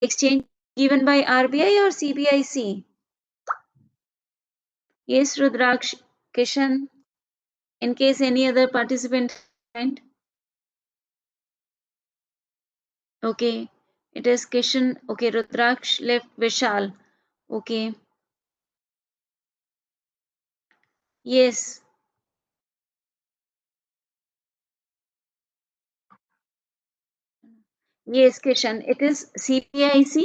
exchange given by RBI or CBIC? Yes, Rudraksh, Kishan, in case any other participant. Okay, it is Kishan. Okay, Rudraksh left Vishal. Okay, yes, yes, Kishan, it is CBIC.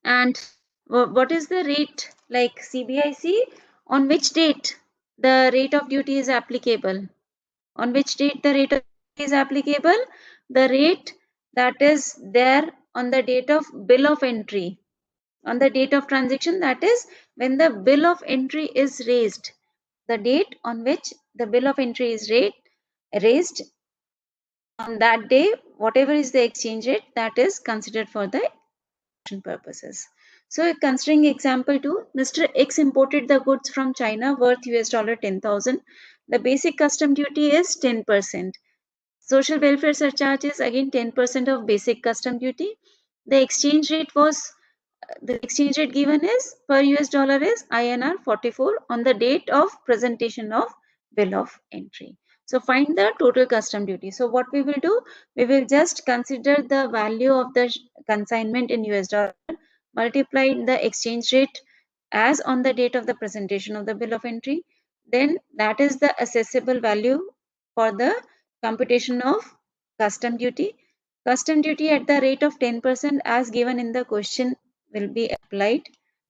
And what is the rate like CBIC? On which date the rate of duty is applicable? On which date the rate of duty is applicable? The rate that is there on the date of bill of entry, on the date of transaction, that is when the bill of entry is raised. The date on which the bill of entry is raised, on that day, whatever is the exchange rate, that is considered for the purposes. So considering example 2, Mr. X imported the goods from China worth $10,000. The basic custom duty is 10%. Social welfare surcharge is again 10% of basic custom duty. The exchange rate given is per US dollar is INR 44 on the date of presentation of bill of entry. So find the total custom duty. So what we will do, we will just consider the value of the consignment in US dollar, multiply the exchange rate as on the date of the presentation of the bill of entry. Then that is the assessable value for the computation of custom duty. Custom duty at the rate of 10% as given in the question will be applied,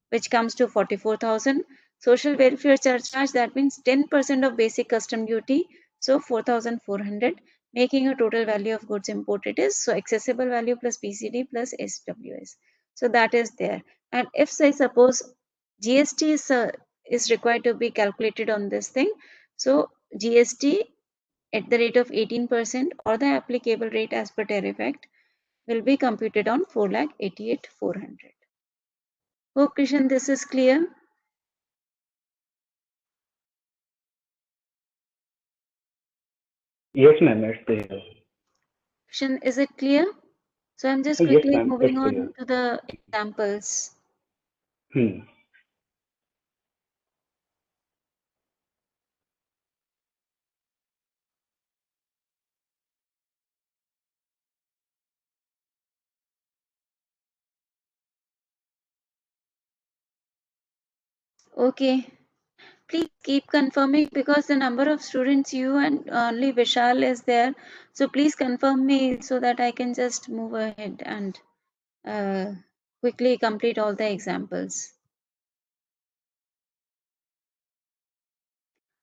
which comes to 44,000. Social welfare surcharge, that means 10% of basic custom duty, so 4,400, making a total value of goods imported is, so accessible value plus BCD plus SWS. So that is there. And if say suppose GST is required to be calculated on this thing, so GST at the rate of 18% or the applicable rate as per tariff act will be computed on 4,88,400. Hope Krishan this is clear. Yes, ma'am, it's clear. Krishan, is it clear? So I'm just Yes, quickly ma'am, moving it's clear. on to the examples. Hmm. Okay, please keep confirming because the number of students you and only Vishal is there. So please confirm me so that I can just move ahead and quickly complete all the examples.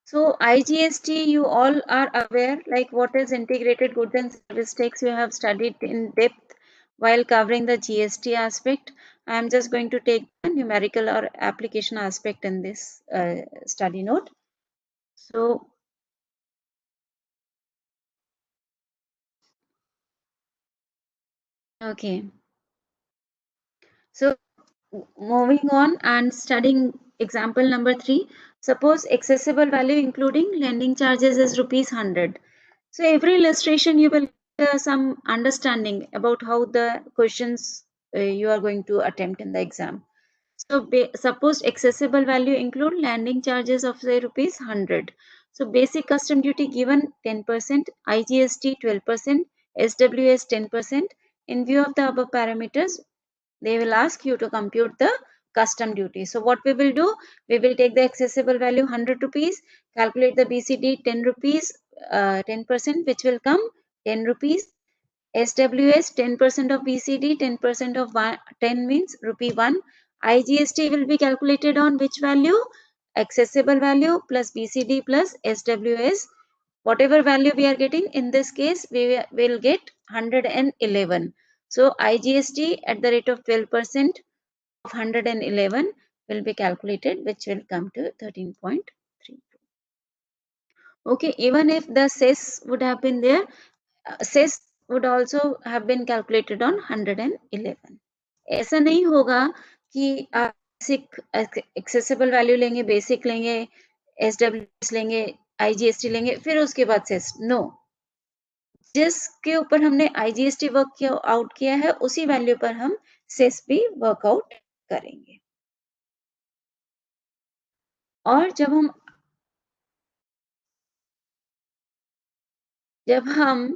So IGST, you all are aware like what is integrated goods and service tax. You have studied in depth while covering the GST aspect. I am just going to take the numerical or application aspect in this study note. So okay, so moving on and studying example number 3. Suppose accessible value including lending charges is rupees 100. So every illustration you will get some understanding about how the questions you are going to attempt in the exam. So suppose accessible value include landing charges of say rupees 100. So basic custom duty given 10%, IGST 12%, SWS 10%. In view of the above parameters, they will ask you to compute the custom duty. So what we will do, we will take the accessible value 100 rupees, calculate the BCD 10 rupees, 10%, which will come 10 rupees. SWS 10% of BCD, 10% of 10 means rupee 1. IGST will be calculated on which value? Accessible value plus BCD plus SWS. Whatever value we are getting, in this case, we will get 111. So IGST at the rate of 12% of 111 will be calculated, which will come to 13.3. Okay, even if the cess would have been there, cess would also have been calculated on 111. ऐसा नहीं होगा कि आप basic accessible value लेंगे, basic लेंगे, SWS लेंगे, IGST लेंगे, फिर उसके बाद सेस. नो, जिसके ऊपर हमने IGST वर्क आउट किया है उसी वैल्यू पर हम सेस भी वर्कआउट करेंगे। और जब हम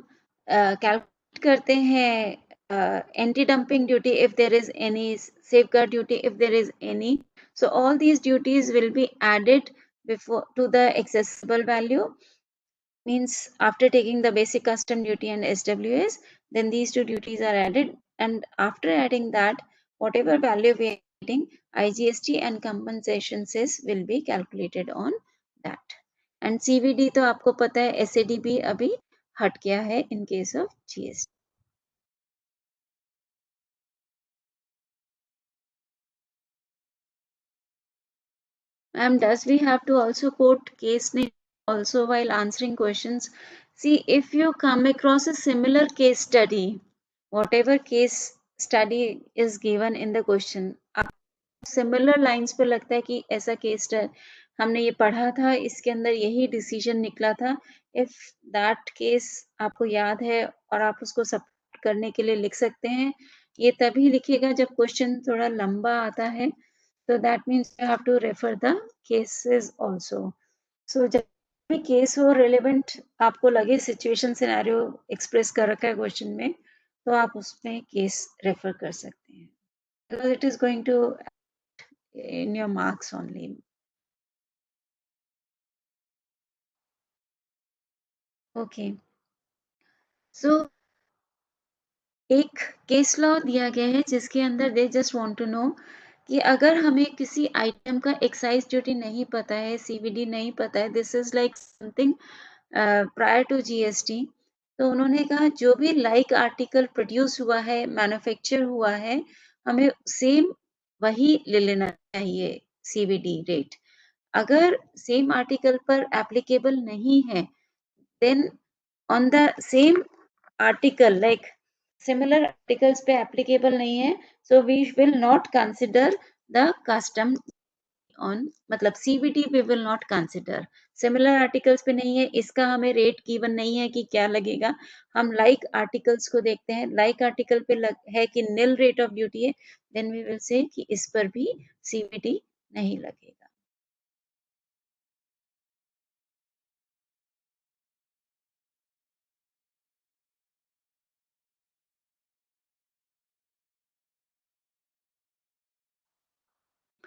कैलकुलेट करते हैं anti dumping duty, if there is any safeguard duty, if there is any, so all these duties will be added before to the accessible value. Means after taking the basic custom duty and SWS, then these two duties are added, and after adding that, whatever value we are getting, IGST and compensation cess will be calculated on that. And CVD तो आपको पता है, SAD भी अभी हट गया है in case of GST. Ma'am, does we have to also quote case name also while answering questions? See, if you come across a similar case study, whatever case study is given in the question, similar lines पे लगता है कि ऐसा case हमने ये पढ़ा था, इसके अंदर यही डिसीजन निकला था, इफ दैट केस आपको याद है और आप उसको सपोर्ट करने के लिए लिख सकते हैं। ये तभी लिखिएगा जब क्वेश्चन थोड़ा लंबा आता है, तो that means you have to refer the cases also. So जब भी केस हो रिलेवेंट आपको लगे, सिचुएशन सिनेरियो एक्सप्रेस कर रखा है क्वेश्चन में, तो आप उसमें केस रेफर कर सकते हैं, because it is going to in your marks only. Okay. So एक केस लॉ दिया गया है जिसके अंदर they just want to know कि अगर हमें किसी आइटम का एक्साइज ड्यूटी नहीं पता है, CVD नहीं पता है, this is like something prior to GST, तो उन्होंने कहा जो भी लाइक आर्टिकल प्रोड्यूस हुआ है, मैन्युफैक्चर हुआ है, हमें सेम वही ले लेना चाहिए CVD रेट। अगर सेम आर्टिकल पर एप्लीकेबल नहीं है, then on the same article, like similar articles पे applicable नहीं है, so we will not consider the custom on, मतलब CVT we will not consider, similar articles पे नहीं है, इसका हमें रेट गिवन नहीं है कि क्या लगेगा, हम like articles को देखते हैं, like article पे है कि nil rate of duty है, then we will say कि इस पर भी CVT नहीं लगेगा।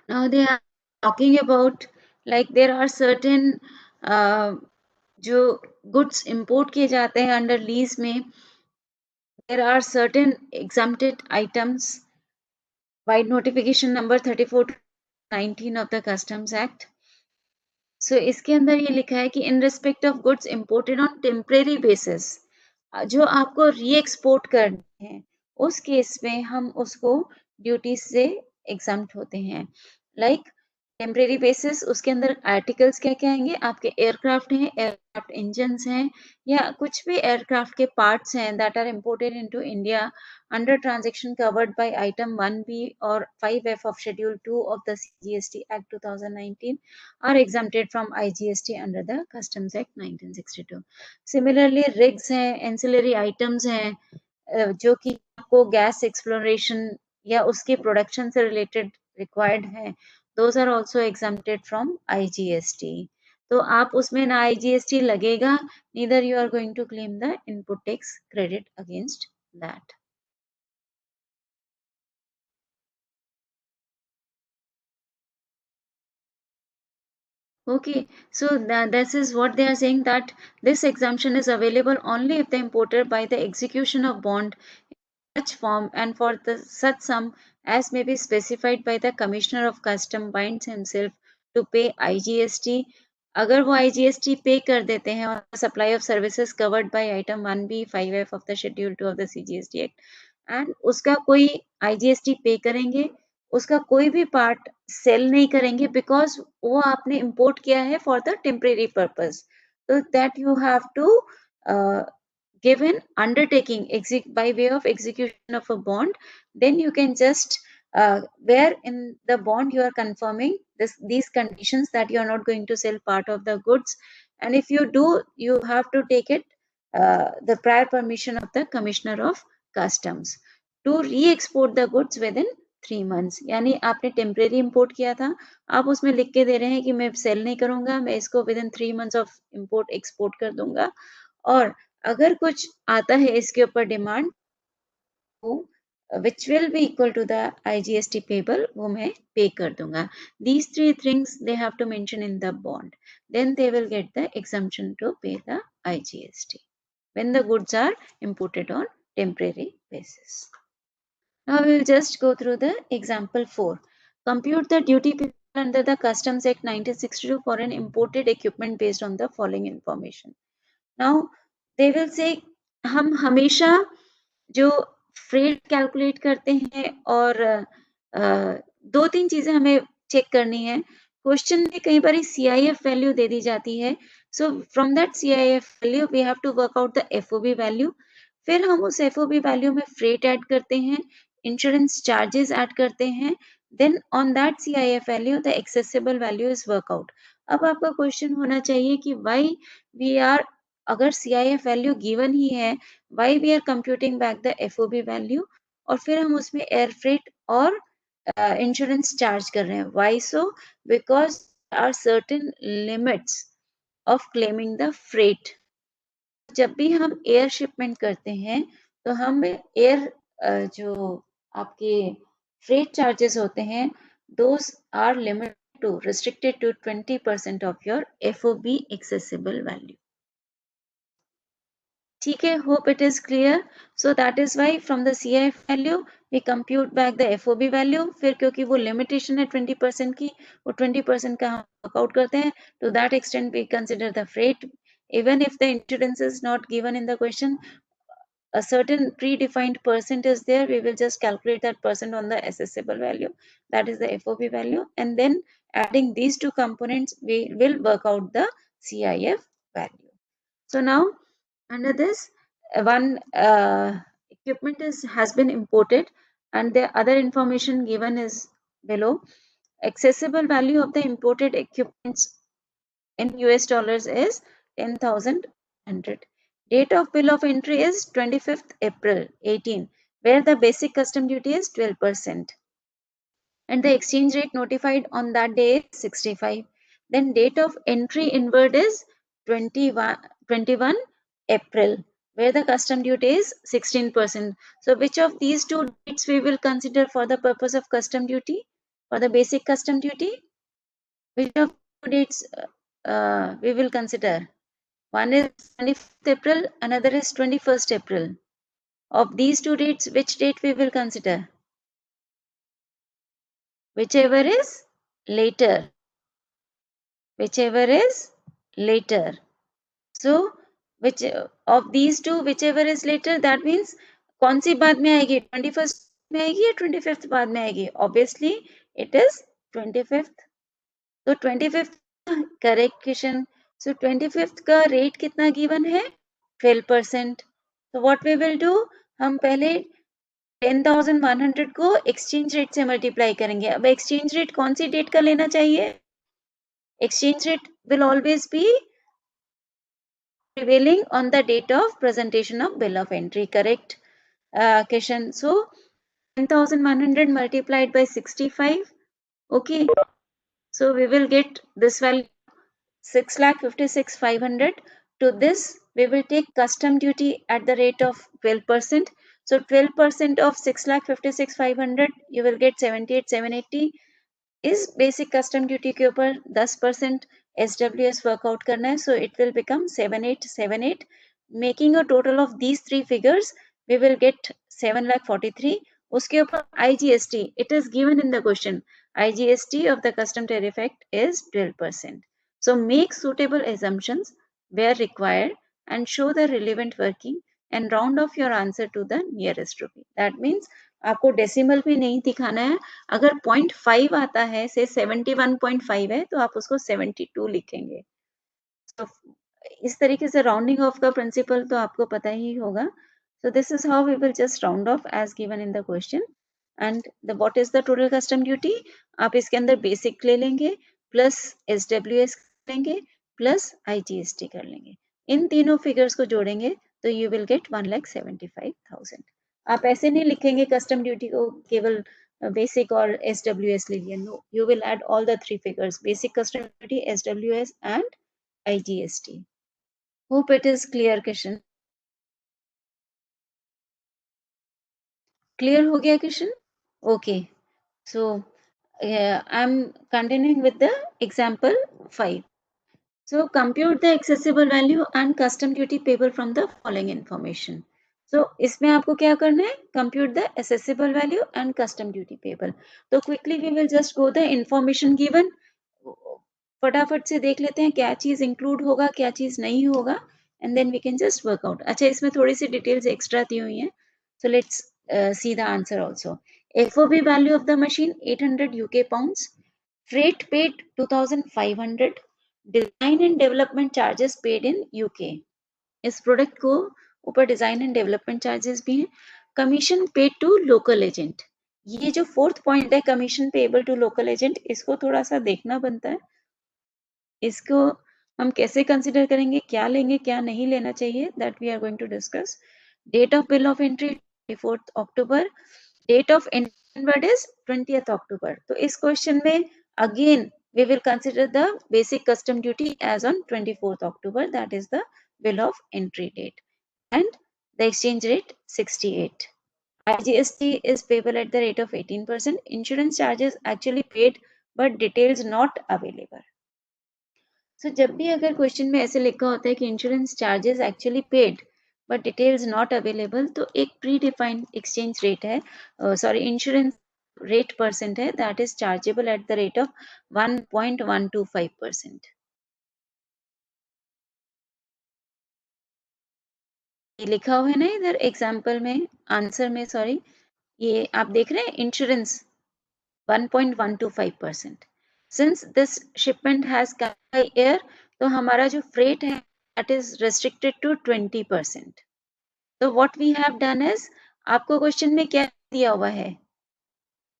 Now they are talking about, like there are certain जो goods import किए जाते हैं under lease में, there are certain exempted items by notification number 34/19 of the Customs Act. So इसके अंदर ये लिखा है कि in respect of goods imported on temporary basis, जो आपको री एक्सपोर्ट करने हैं, उस केस में हम उसको ड्यूटी से एग्जम्प्ट होते हैं। लाइक टेम्परेरी बेसिस, उसके अंदर आर्टिकल्स क्या क्या आएंगे, आपके एयरक्राफ्ट हैं, एयरक्राफ्ट इंजन्स हैं, या कुछ भी एयरक्राफ्ट के पार्ट्स हैं that are imported into India under transaction covered by item 1B और 5F of schedule 2 of the CGST Act 2019 are exempted from IGST under the Customs Act 1962. Similarly rigs हैं, ancillary items हैं, जो कि आपको gas exploration या उसके production से related required है, those are also exempted from IGST. तो आप उसमें ना IGST लगेगा, neither you are going to claim the input tax credit against that. Okay, so this is what they are saying, that this exemption is available only if the importer by the execution of bond such form and for the such sum as may be specified by the Commissioner of Custom binds himself to pay IGST. अगर वो IGST पे कर देते हैं on the supply of services covered by item 1B 5F of the schedule 2 of the CGST Act, and उसका कोई IGST पे करेंगे, उसका कोई भी पार्ट सेल नहीं करेंगे, बिकॉज वो आपने इंपोर्ट किया है for the temporary purpose, so that you have to give an undertaking by way of execution of a bond, then you can just where in the bond you are confirming these conditions that you are not going to sell part of the goods, and if you do, you have to take it the prior permission of the Commissioner of Customs to re-export the goods within 3 months. यानी आपने temporary import किया था, आप उसमें लिख के दे रहे हैं कि मैं सेल नहीं करूंगा, मैं इसको within 3 months of import export कर दूंगा, और अगर कुछ आता है इसके ऊपर demand which will be equal to the IGST payable, वो मैं पे कर दूंगा. These 3 things they have to mention in the bond. Then they will get the exemption to pay the IGST when the goods are imported on temporary basis. Now we will just go through the example 4. Compute the duty payable under the Customs Act 1962 for an imported equipment based on the following information. Now they will say हम हमेशा जो freight calculate करते हैं और 2-3 चीजें हमें check करनी है. क्वेश्चन में कई बार CIF वैल्यू दे दी जाती है, so from that CIF value we have to work out the FOB value. फिर हम उस FOB वैल्यू में फ्रेट ऐड करते हैं, इंश्योरेंस चार्जेस ऐड करते हैं, then on that CIF value the assessable value is work out. अब आपका क्वेश्चन होना चाहिए कि व्हाई वी आर, अगर CIF वैल्यू गिवन ही है, why we are computing back the FOB value, और फिर हम उसमें एयर फ्रेट और इंश्योरेंस चार्ज कर रहे हैं. why so? because there are certain limits of claiming the freight. जब भी हम एयर शिपमेंट करते हैं तो हम एयर जो आपके फ्रेट चार्जेस होते हैं, those are limited to restricted to 20% of your FOB accessible value. ठीक है, hope it is clear. So that is why from the CIF value we compute back the FOB value. फिर क्योंकि वो limitation है 20% की, वो 20% का हम work out करते हैं. To that extent we consider the freight. Even if the insurance is not given in the question, a certain predefined percent is there, we will just calculate that percent on the accessible value, that is the FOB value, and then adding these two components we will work out the CIF value. So now under this, one equipment has been imported and the other information given is below. Accessible value of the imported equipments in US dollars is 10,100. Date of bill of entry is 25th April 18, where the basic custom duty is 12%. And the exchange rate notified on that day is 65. Then date of entry inward is 21 April, where the custom duty is 16%. So which of these two dates we will consider for the purpose of custom duty, for the basic custom duty? Which of two dates we will consider? One is 25th April, another is 21st April. Of these two dates, which date we will consider? Whichever is later. Whichever is later. So, which of these two, whichever is later, that means कौन सी बाद में आएगी? 21st में आएगी या 25th बाद में आएगी? Obviously, it is 25th. तो 25th correct question. So 25th का रेट कितना गिवन है? 12%. So what we will do? हम पहले 10,100 को एक्सचेंज रेट से मल्टीप्लाई करेंगे. अब एक्सचेंज रेट कौन सी डेट का लेना चाहिए? Exchange rate will always be prevailing on the date of presentation of bill of entry. Correct question. So 10,100 multiplied by 65. Okay. So we will get this value 6,56,500. To this we will take custom duty at the rate of 12%. So 12% of 6,56,500 you will get 78,780. इस basic custom duty के ऊपर 10% SWS work out करना है. So it will become 7878. Making a total of these three figures we will get 7,43,000. उसके ऊपर IGST, it is given in the question, IGST of the custom tariff act is 12%. So make suitable assumptions where required and show the relevant working and round off your answer to the nearest rupee. That means आपको decimal भी नहीं दिखाना है. अगर 0.5 आता है, से 71.5 है, तो आप उसको 72 लिखेंगे. तो इस तरीके से राउंडिंग ऑफ का प्रिंसिपल तो आपको पता ही होगा. So this is how we will just round off as given in the question. And the what is the total custom duty? आप इसके अंदर बेसिक ले लेंगे, प्लस SWS लेंगे, प्लस IGST कर लेंगे. इन तीनों फिगर्स को जोड़ेंगे तो यू विल गेट 1,75,000। आप ऐसे नहीं लिखेंगे कस्टम ड्यूटी को केवल बेसिक और SWS ले लिया, no, you will add all the three figures, basic custom duty, SWS and IGST। Hope it is clear question. Clear हो गया question? Okay, so I am continuing with the example 5। So compute the accessible value and custom duty payable from the following information. So इसमें आपको क्या करना है? Compute the accessible value and custom duty payable. तो quickly we will just go the information given. फटाफट से देख लेते हैं क्या चीज इंक्लूड होगा, क्या चीज नहीं होगा, and then we can just work out. अच्छा, इसमें थोड़ी सी डिटेल्स एक्स्ट्रा दी हुई हैं, so let's see the answer also. FOB value of the machine 800 UK pounds, freight paid 2,500, design and development charges paid in UK. इस product को ऊपर डिजाइन एंड डेवलपमेंट चार्जेस भी हैं। Commission paid to local agent, ये जो fourth point है commission payable to local agent, इसको थोड़ा सा देखना बनता है। इसको हम कैसे कंसिडर करेंगे, क्या लेंगे क्या नहीं लेना चाहिए, that we are going to discuss. Date of bill of entry 24 October, date of entry is 20th October. तो इस क्वेश्चन में again we will consider the basic custom duty as on 24th October, that is the bill of entry date, and the exchange rate 68. IGST is payable at the rate of 18%. Insurance charges actually paid but details not available. So जब भी अगर question में ऐसे लिखा होता है कि insurance charges actually paid but details not available, तो एक प्री डिफाइंड एक्सचेंज रेट है, सॉरी इंश्योरेंस रेट परसेंट है, that is chargeable at the rate of 1.125%। ये लिखा हुआ है ना इधर एग्जाम्पल में, आंसर में, सॉरी, ये आप देख रहे हैं insurance 1.125%। Since this shipment has come by air, तो हमारा जो फ्रेट है दैट इज रेस्ट्रिक्टेड टू 20%। तो what we have done is, आपको क्वेश्चन में क्या दिया हुआ है,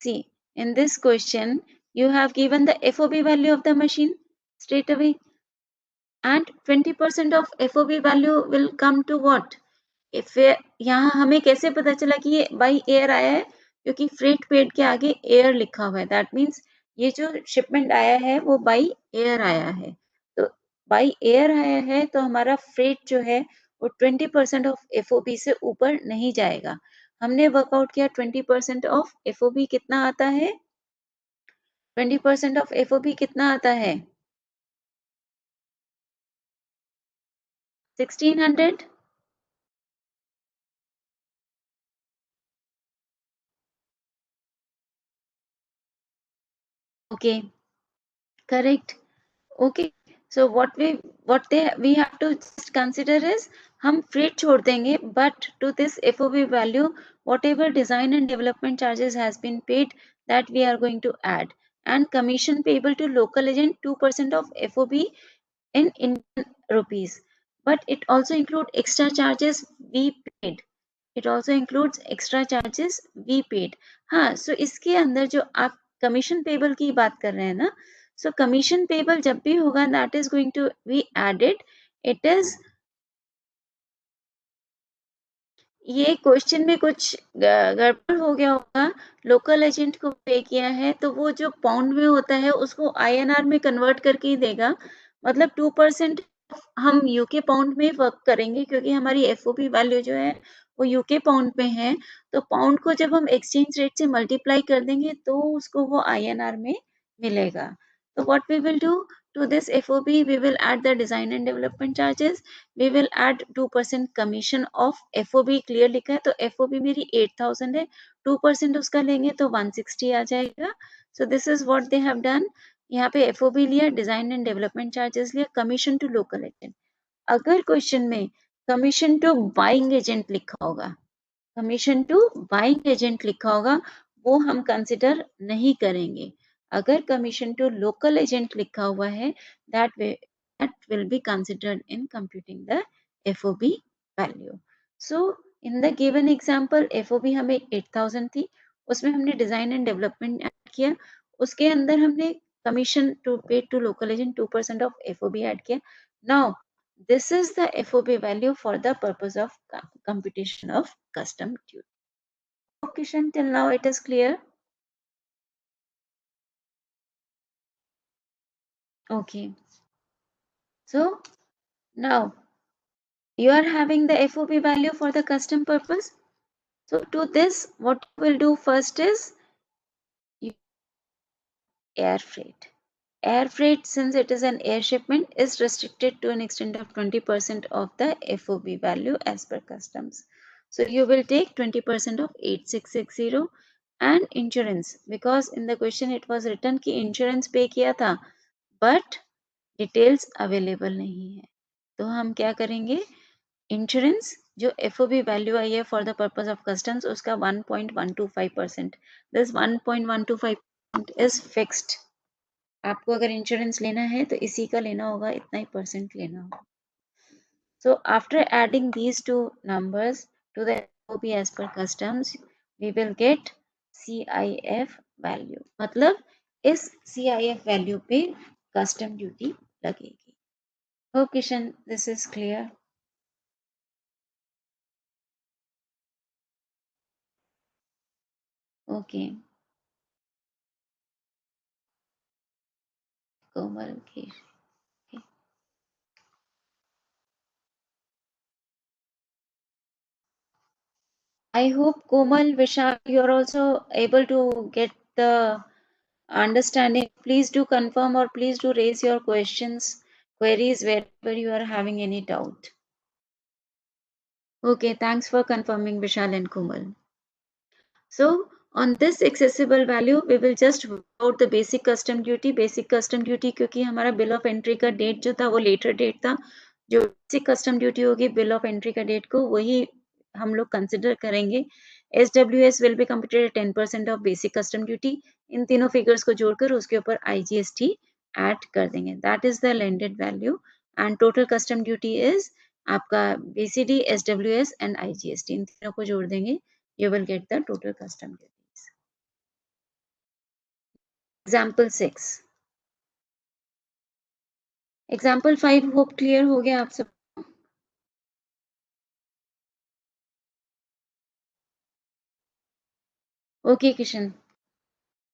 see in this question you have given the FOB value of the machine straight away, and 20% of FOB value will come to what? If यहाँ हमें कैसे पता चला कि ये बाई एयर आया है, क्योंकि फ्रेट पेड के आगे एयर लिखा हुआ है, दैट मीन्स ये जो शिपमेंट आया है वो बाई एयर आया है। तो बाई एयर आया है तो हमारा फ्रेट जो है वो 20% ऑफ FOB से ऊपर नहीं जाएगा। हमने वर्कआउट किया 20% ऑफ FOB कितना आता है, 20% ऑफ FOB कितना आता है, 1600। Okay, correct. Okay, so we have to just consider is, हम फ्रेट छोड़ देंगे, but to this FOB value whatever design and development charges has been paid, that we are going to add, and commission payable to local agent 2% of FOB in Indian rupees, but it also include extra charges we paid, it also includes extra charges we paid। हाँ, सो इसके अंदर जो आप commission payable की बात कर रहे हैं ना, सो कमीशन पेबल जब भी होगा that is going to be added, it is, ये क्वेश्चन में कुछ गड़बड़ हो गया होगा, लोकल एजेंट को पे किया है तो वो जो पाउंड में होता है उसको INR में कन्वर्ट करके ही देगा, मतलब 2% हम यूके पाउंड में वर्क करेंगे, क्योंकि हमारी FOB वैल्यू जो है वो यूके पाउंड में है, तो पाउंड को जब हम एक्सचेंज रेट से मल्टीप्लाई कर देंगे तो उसको वो INR में मिलेगा। तो what we will do, to this FOB we will add the design and development charges, we will add 2% commission of FOB, clear लिखा है तो FOB मेरी 8000 है, 2% उसका लेंगे तो 160 आ जाएगा। So this is what they have done, यहाँ पे FOB लिया, डिजाइन एंड डेवलपमेंट चार्जेस लिया, कमीशन टू लोकल एजेंट। अगर क्वेश्चन में कमीशन टू बाइंग एजेंट लिखा होगा, कमीशन टू बाइंग एजेंट लिखा होगा, वो हम कंसिडर नहीं करेंगे। अगर कमीशन टू लोकल एजेंट लिखा हुआ है, that will be considered in computing the FOB value. So in the given example FOB हमें 8000 थी, उसमें हमने डिजाइन एंड डेवलपमेंट ऐड किया, उसके अंदर हमने commission to pay to local agent 2% of FOB add किया। Now This is the FOB value for the purpose of computation of custom duty. Kishan, till now it is clear? Okay. So now you are having the FOB value for the custom purpose. So to this, what you will do first is air freight. Air freight, since it is an air shipment, is restricted to an extent of 20% of the FOB value as per customs. So you will take 20% of 8660 and insurance, because in the question it was written कि insurance pay किया था, but details available नहीं है. तो हम क्या करेंगे? Insurance जो FOB वैल्यू आई है for the purpose of customs उसका 1.125%. This 1.125% is fixed. आपको अगर इंश्योरेंस लेना है तो इसी का लेना होगा, इतना ही परसेंट लेना होगा. So after adding these two numbers to the FOB as per customs, we will get CIF value. मतलब इस CIF value पे custom duty लगेगी. Hope Kishan, this is clear. Okay. Komal Kish. I hope Komal, Vishal, you are also able to get the understanding. Please do confirm or please do raise your questions, queries wherever you are having any doubt. Okay, thanks for confirming, Vishal and Komal. So on this accessible value, we will just work out the basic custom duty. Basic custom duty क्योंकि हमारा bill of entry का date जो था वो later date था. जो basic custom duty होगी bill of entry का date को वही हम लोग consider करेंगे. SWS will be computed at 10% of basic custom duty. इन तीनों figures को जोड़कर उसके ऊपर IGST add कर देंगे. That is the landed value and total custom duty is आपका BCD, SWS and IGST. इन तीनों को जोड़ देंगे. You will get the total custom duties. Example 6. Example 5 hope clear हो गया आप सब. Okay, Kishan.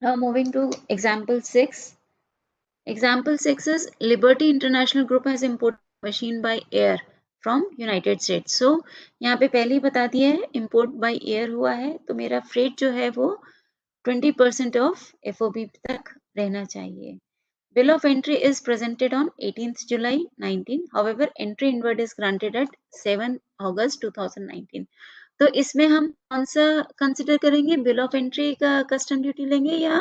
Now moving to example 6. Example 6 is Liberty International Group has imported machine by air from United States. So यहाँ पे पहले ही बता दिया है import by air हुआ है तो मेरा freight जो है वो 20% of FOB तक रहना चाहिए. Bill of entry is presented on 18th July 19. However, entry inward is granted at 7 August 2019. तो इसमें हम कौन सा कंसिडर करेंगे? बिल ऑफ एंट्री का कस्टम ड्यूटी लेंगे या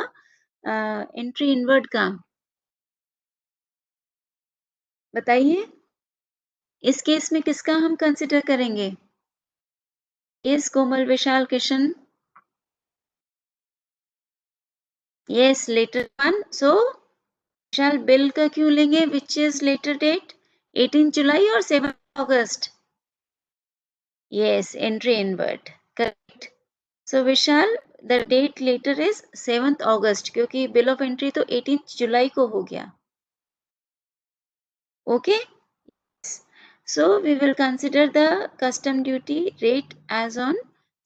एंट्री इनवर्ड का? बताइए. इस केस में किसका हम कंसिडर करेंगे? Yes Komal, Vishal, Kishan. Yes, letter one. So Vishal bill का क्यों लेंगे? विच इज लेटर डेट 18 जुलाई और 7 अगस्त? Yes, entry inward. Correct. So Vishal the date letter is 7th अगस्त क्योंकि बिल ऑफ एंट्री तो 18 जुलाई को हो गया. Okay. So we will consider the custom duty rate as on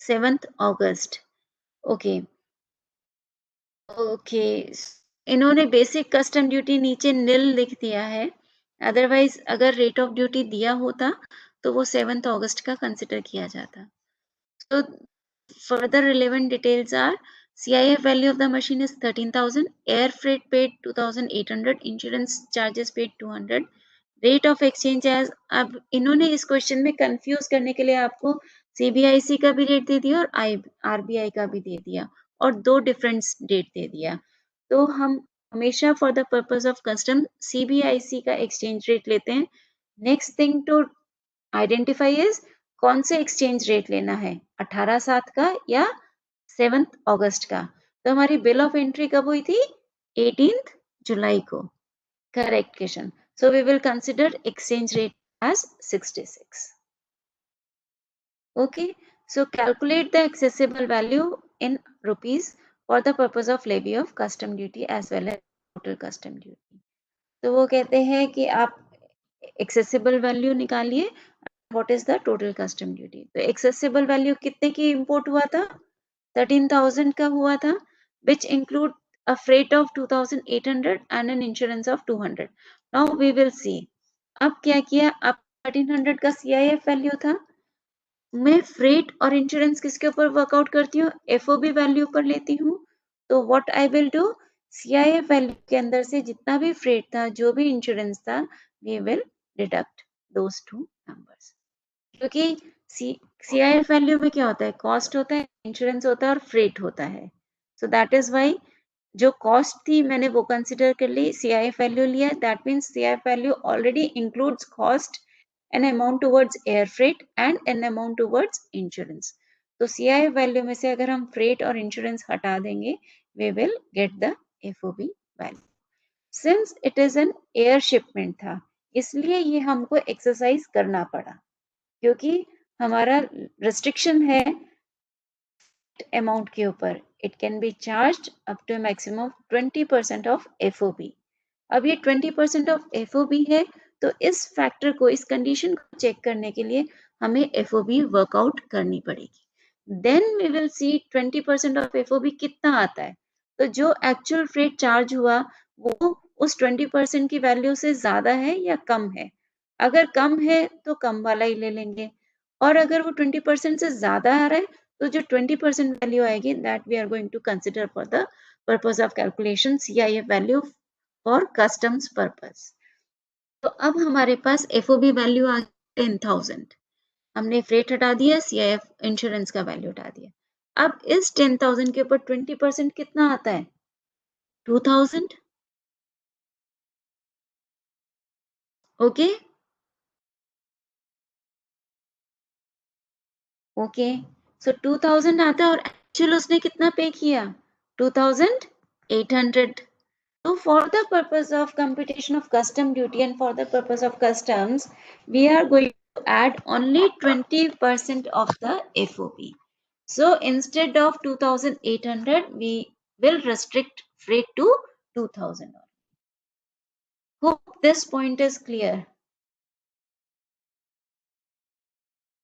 7th August. Okay. Okay. इन्होंने बेसिक कस्टम ड्यूटी नीचे नील लिख दिया है. अदरवाइज अगर रेट ऑफ ड्यूटी दिया होता तो वो 7th अगस्त का कंसिडर किया जाता. So further relevant details are CIF value of the machine is 13,000, air freight paid 2,800, insurance charges paid 200, rate of exchange as. अब इन्होंने इस क्वेश्चन में कंफ्यूज करने के लिए आपको सीबीआईसी का भी रेट दे दिया और आरबीआई का भी दे दिया और दो डिफरेंट डेट दे दिया. तो हम हमेशा for the purpose of custom CBIC का एक्सचेंज रेट लेते हैं. Next thing to identify is कौन से एक्सचेंज रेट लेना है, 18/7 का या 7th अगस्त का. तो हमारी बिल ऑफ एंट्री कब हुई थी? 18th जुलाई को. Correct, Kishan. So we will consider exchange rate as 66. Okay. So calculate the accessible value in rupees for the purpose of levy of custom duty as well as total custom duty. तो वो कहते हैं कि आप accessible value निकालिए, what is the total custom duty. तो accessible value कितने की इंपोर्ट हुआ था, 13,000 का हुआ था, which include a freight of 2,800 and an insurance of 200. Now we will see. अब क्या किया, अब 1300 का CIF वैल्यू था, मैं फ्रेट और इंश्योरेंस किसके ऊपर वर्कआउट करती हूँ, FOB वैल्यू पर लेती हूँ। तो what I will do, CIF value के अंदर से जितना भी फ्रेट था, जो भी इंश्योरेंस था, we will deduct those two numbers. क्योंकि CIF वैल्यू में क्या होता है, कॉस्ट होता है, इंश्योरेंस होता है और फ्रेट होता है। सो दैट इज वाई जो कॉस्ट थी मैंने वो कंसिडर कर ली, CIF वैल्यू लिया, that means CIF value already includes cost, an amount towards air freight and an amount towards insurance. तो CIF वैल्यू में से अगर हम फ्रेट और इंश्योरेंस हटा देंगे, we will get the FOB value. Since it is an air shipment था, इसलिए ये हमको एक्सरसाइज करना पड़ा, क्योंकि हमारा रिस्ट्रिक्शन है अमाउंट के ऊपर, it can be charge up to maximum 20% of FOB। अब ये 20% ऑफ FOB है, तो इस फैक्टर को, इस कंडीशन को चेक करने के लिए हमें FOB वर्कआउट करनी पड़ेगी। Then we will see 20% of FOB कितना आता है। तो जो एक्चुअल फ्रेट चार्ज हुआ वो उस 20% की वैल्यू से ज्यादा है या कम है। अगर कम है तो कम वाला ही ले लेंगे, और अगर वो 20% से ज्यादा आ रहा है तो जो 20% वैल्यू आएगी, that we are going to consider for the purpose of calculation CIF value for customs purpose. तो अब हमारे पास FOB वैल्यू आ गई 10,000, हमने फ्रेट हटा दिया, CIF इंश्योरेंस का वैल्यू हटा दिया। अब इस 10,000 के ऊपर 20% कितना आता है, 2,000। ओके ओके, सो 2,000 आता है और एक्चुअल उसने कितना पे किया, 2,800। So for the purpose of computation of custom duty and for the purpose of customs, we are going to add only 20% of the FOB. So instead of 2,800, we will restrict freight to 2,000. Hope this point is clear.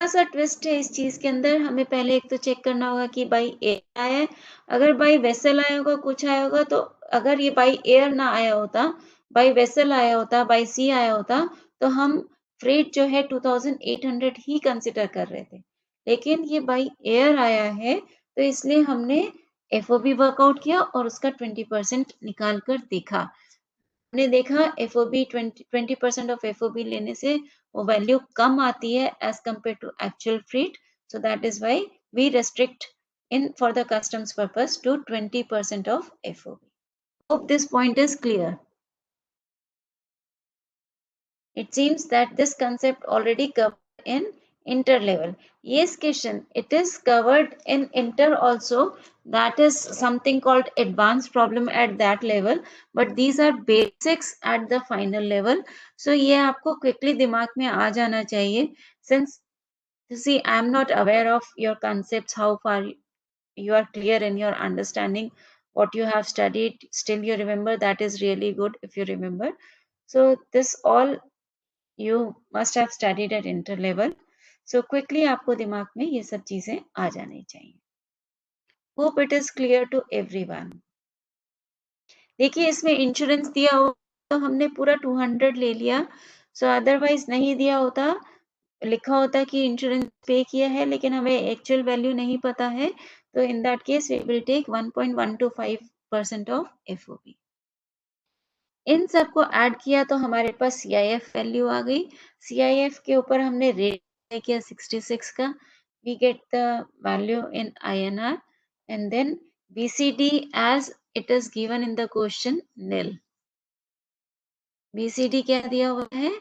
सा twist है इस चीज के अंदर, हमें पहले एक तो चेक करना होगा कि बाई एयर आया है। अगर बाई वेसल आया होगा, कुछ आया होगा, तो अगर ये बाई एयर ना आया होता, बाई वेसल आया होता, बाई सी आया होता, तो हम फ्रेट जो है 2,800 ही कंसिडर कर रहे थे। लेकिन ये बाई एयर आया है, तो इसलिए हमने FOB वर्कआउट किया और उसका 20% निकाल कर देखा। हमने देखा FOB 20% ऑफ FOB लेने से वो वैल्यू कम आती है as compare to actual freight. So that is why we restrict in for the customs purpose to 20% of FOB. Hope this point is clear. It seems that this concept already covered in inter level. Yes, Kishan, it is covered in inter also. That is something called advanced problem at that level, but these are basics at the final level. So ये आपको quickly दिमाग में आ जाना चाहिए, since see I am not aware of your concepts, how far you are clear in your understanding what you have studied, still you remember, that is really good if you remember. So this all you must have studied at inter level. So quickly आपको दिमाग में ये सब चीजें आ जानी चाहिए। Hope it is clear to everyone. देखिए इसमें इंश्योरेंस दिया हो तो हमने पूरा 200 ले लिया, सो अदरवाइज नहीं दिया होता, लिखा होता कि इंश्योरेंस पे किया है लेकिन हमें एक्चुअल वैल्यू नहीं पता है, तो in that case we will take 1.125% of FOB। इन सबको ऐड किया तो हमारे पास CIF वैल्यू आ गई। CIF के ऊपर हमने रेट किया 66 का, we get the value in INR and then BCD as it is given in the question nil. BCD क्या दिया हुआ है,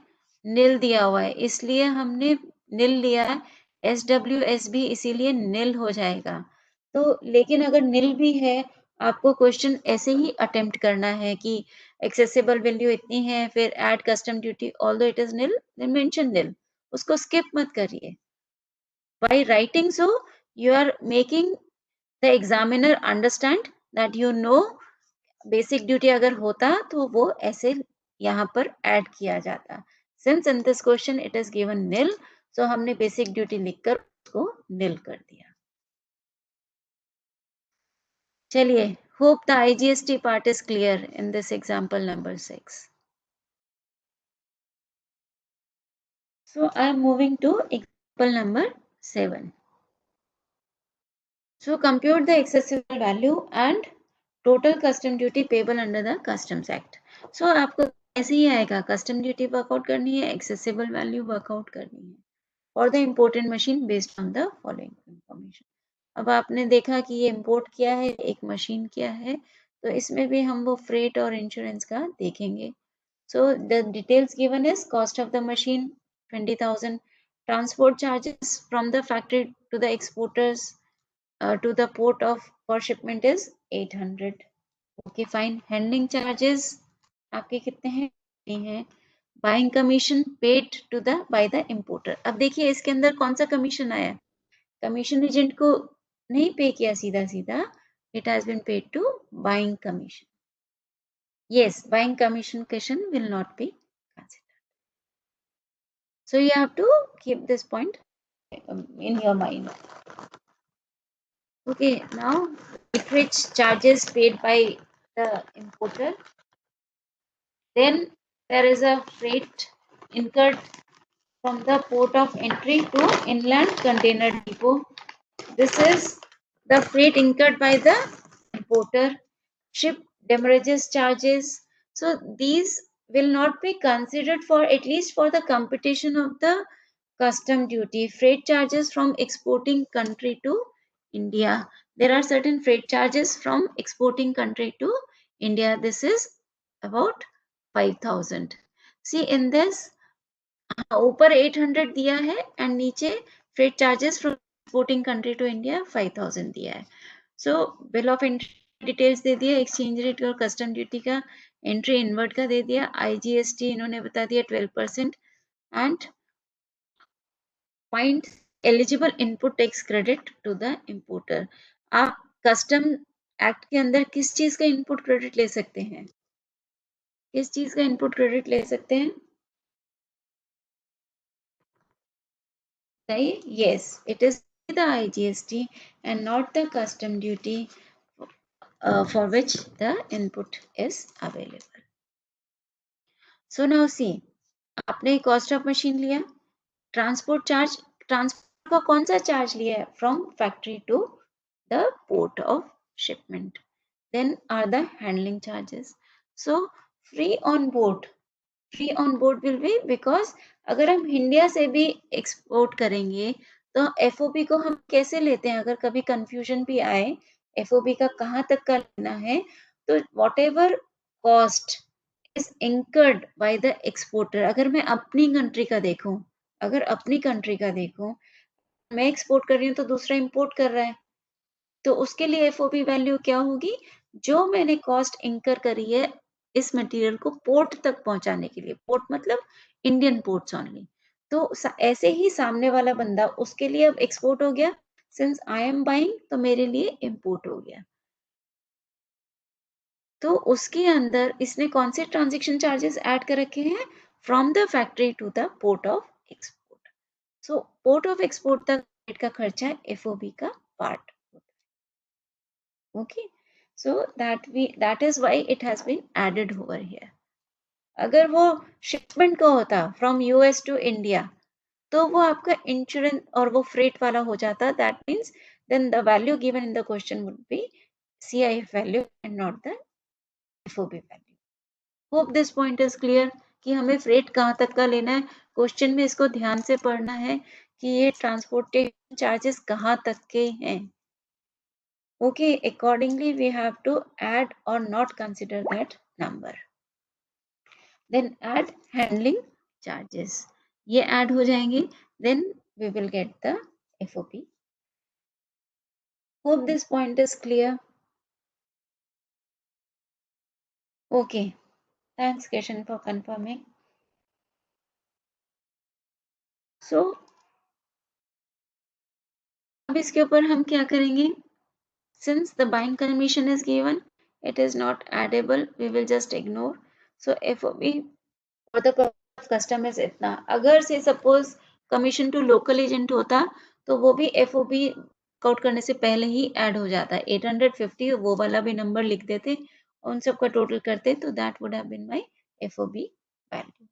नील दिया हुआ है, इसलिए हमने नील लिया है। SWS भी इसीलिए नील हो जाएगा। तो लेकिन अगर नील भी है, आपको क्वेश्चन ऐसे ही अटेम्प्ट करना है कि एक्सेसिबल वैल्यू इतनी है, फिर add custom duty, although it is nil, then mention nil, उसको स्किप मत करिए। By writing so you are making the examiner understand that you know basic duty अगर होता तो वो ऐसे यहाँ पर ऐड किया जाता। Since in this question it is given nil, so हमने basic duty लिखकर उसको nil कर दिया. चलिए, hope the IGST part is clear in this example number 6. So I am moving to example number 7. So compute the accessible value and total custom duty payable under the Customs Act. So आपको ऐसे ही आएगा, custom duty workout करनी है, accessible value workout करनी है for the imported machine based on the following information. अब आपने देखा कि ये इम्पोर्ट किया है, एक मशीन किया है, तो इसमें भी हम वो फ्रेट और इंश्योरेंस का देखेंगे. So the details given is cost of the machine 20,000, transport charges from the factory to the exporters to the port of for shipment is 800. Okay, fine. Handling charges आपके कितने हैं? नहीं है. Buying commission paid to the by the importer. अब देखिए इसके अंदर कौन सा कमीशन आया? कमीशन एजेंट को नहीं पे किया सीधा सीधा. It has been paid to buying commission. Yes, buying commission will not be considered. So you have to keep this point in your mind. Okay, now which charges paid by the importer. Then there is a freight incurred from the port of entry to inland container depot. This is the freight incurred by the importer. Ship demurrages charges. So these will not be considered for at least for the computation of the custom duty. Freight charges from exporting country to India. There are certain freight charges from exporting country to India. This is about 5,000. See in this ऊपर 800 दिया है and नीचे freight charges from exporting country to India 5,000 दिया है. So bill of entry details दे दिया, exchange rate और custom duty का एंट्री इनवर्ट का दे दिया, आईजीएसटी इन्होंने बता दिया 12% and find eligible input tax credit to the importer. आप कस्टम एक्ट के अंदर किस चीज का इनपुट क्रेडिट ले सकते हैं? किस चीज का इनपुट क्रेडिट ले सकते हैं? सही, yes, it is the IGST and not the custom duty for which the input is available. So now see, आपने कॉस्ट ऑफ मशीन लिया, ट्रांसपोर्ट का कौन सा चार्ज लिया है? From factory to the port of shipment. Then are the handling charges. So free on board will be because अगर हम India से भी एक्सपोर्ट करेंगे तो एफओबी को हम कैसे लेते हैं? अगर कभी कंफ्यूजन भी आए एफओबी का कहाँ तक का लेना है, तो what ever cost is incurred by the exporter. अगर मैं अपनी कंट्री का देखूं, मैं एक्सपोर्ट कर रही हूँ तो दूसरा इंपोर्ट कर रहा है, तो उसके लिए एफओबी वैल्यू क्या होगी? जो मैंने कॉस्ट इंकर करी है इस मटेरियल को पोर्ट तक पहुंचाने के लिए, पोर्ट मतलब इंडियन पोर्ट्स ओनली, तो ऐसे ही सामने वाला बंदा उसके लिए अब एक्सपोर्ट हो गया, सिंस आई एम बाइंग तो मेरे लिए इंपोर्ट हो गया. तो उसके अंदर इसने कौन से ट्रांजैक्शन चार्जेस ऐड कर रखे हैं? From the factory to the port of export. So port of export तक का खर्चा एफओबी का पार्ट होता है. Okay, so that is why it has been added over here. अगर वो शिपमेंट का होता फ्रॉम यूएस टू इंडिया तो वो आपका इंश्योरेंस और वो फ्रेट वाला हो जाता. That means then the value given in the question would be CIF value and not the FOB value. Hope this point is clear कि हमें फ्रेट कहाँ तक का लेना है. क्वेश्चन में इसको ध्यान से पढ़ना है कि ये ट्रांसपोर्टेशन चार्जेस कहाँ तक के हैं. Okay, accordingly we have to add और not consider that number. Then add handling charges, ये ऐड हो जाएंगे, then we will get the FOP. Hope this point is clear. Okay, thanks Kishan for confirming. So अब इसके ऊपर हम क्या करेंगे? Since the buying commission is given, it is not addable. We will just ignore. So FOB for the purpose custom is इतना। अगर say suppose commission to local agent होता तो वो भी एफओबी काउंट करने से पहले ही ऐड हो जाता। 850 वो वाला भी नंबर लिख देते, उन सबका टोटल करते तो that would have been my FOB value.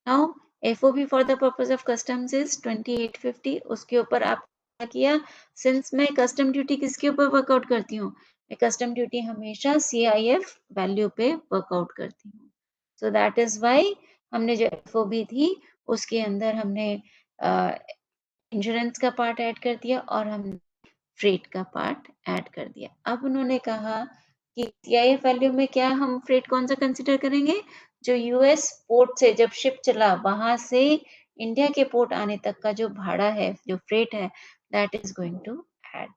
Now FOB for the purpose of customs is 2850। उसके ऊपर आप क्या किया, सिंस मैं कस्टम ड्यूटी किसके ऊपर वर्कआउट करती हूँ, मैं कस्टम ड्यूटी हमेशा सीआईएफ वैल्यू पे वर्कआउट करती हूँ। सो दैट इज वाई हमने जो एफओबी थी उसके अंदर हमने इंश्योरेंस का पार्ट ऐड कर दिया और हम फ्रेट का पार्ट ऐड कर दिया। अब उन्होंने कहा कि सीआईएफ वैल्यू में क्या हम फ्रेट कौन सा कंसिडर करेंगे, जो यूएस पोर्ट से जब शिप चला वहां से इंडिया के पोर्ट आने तक का जो भाड़ा है, जो फ्रेट है, that is going to add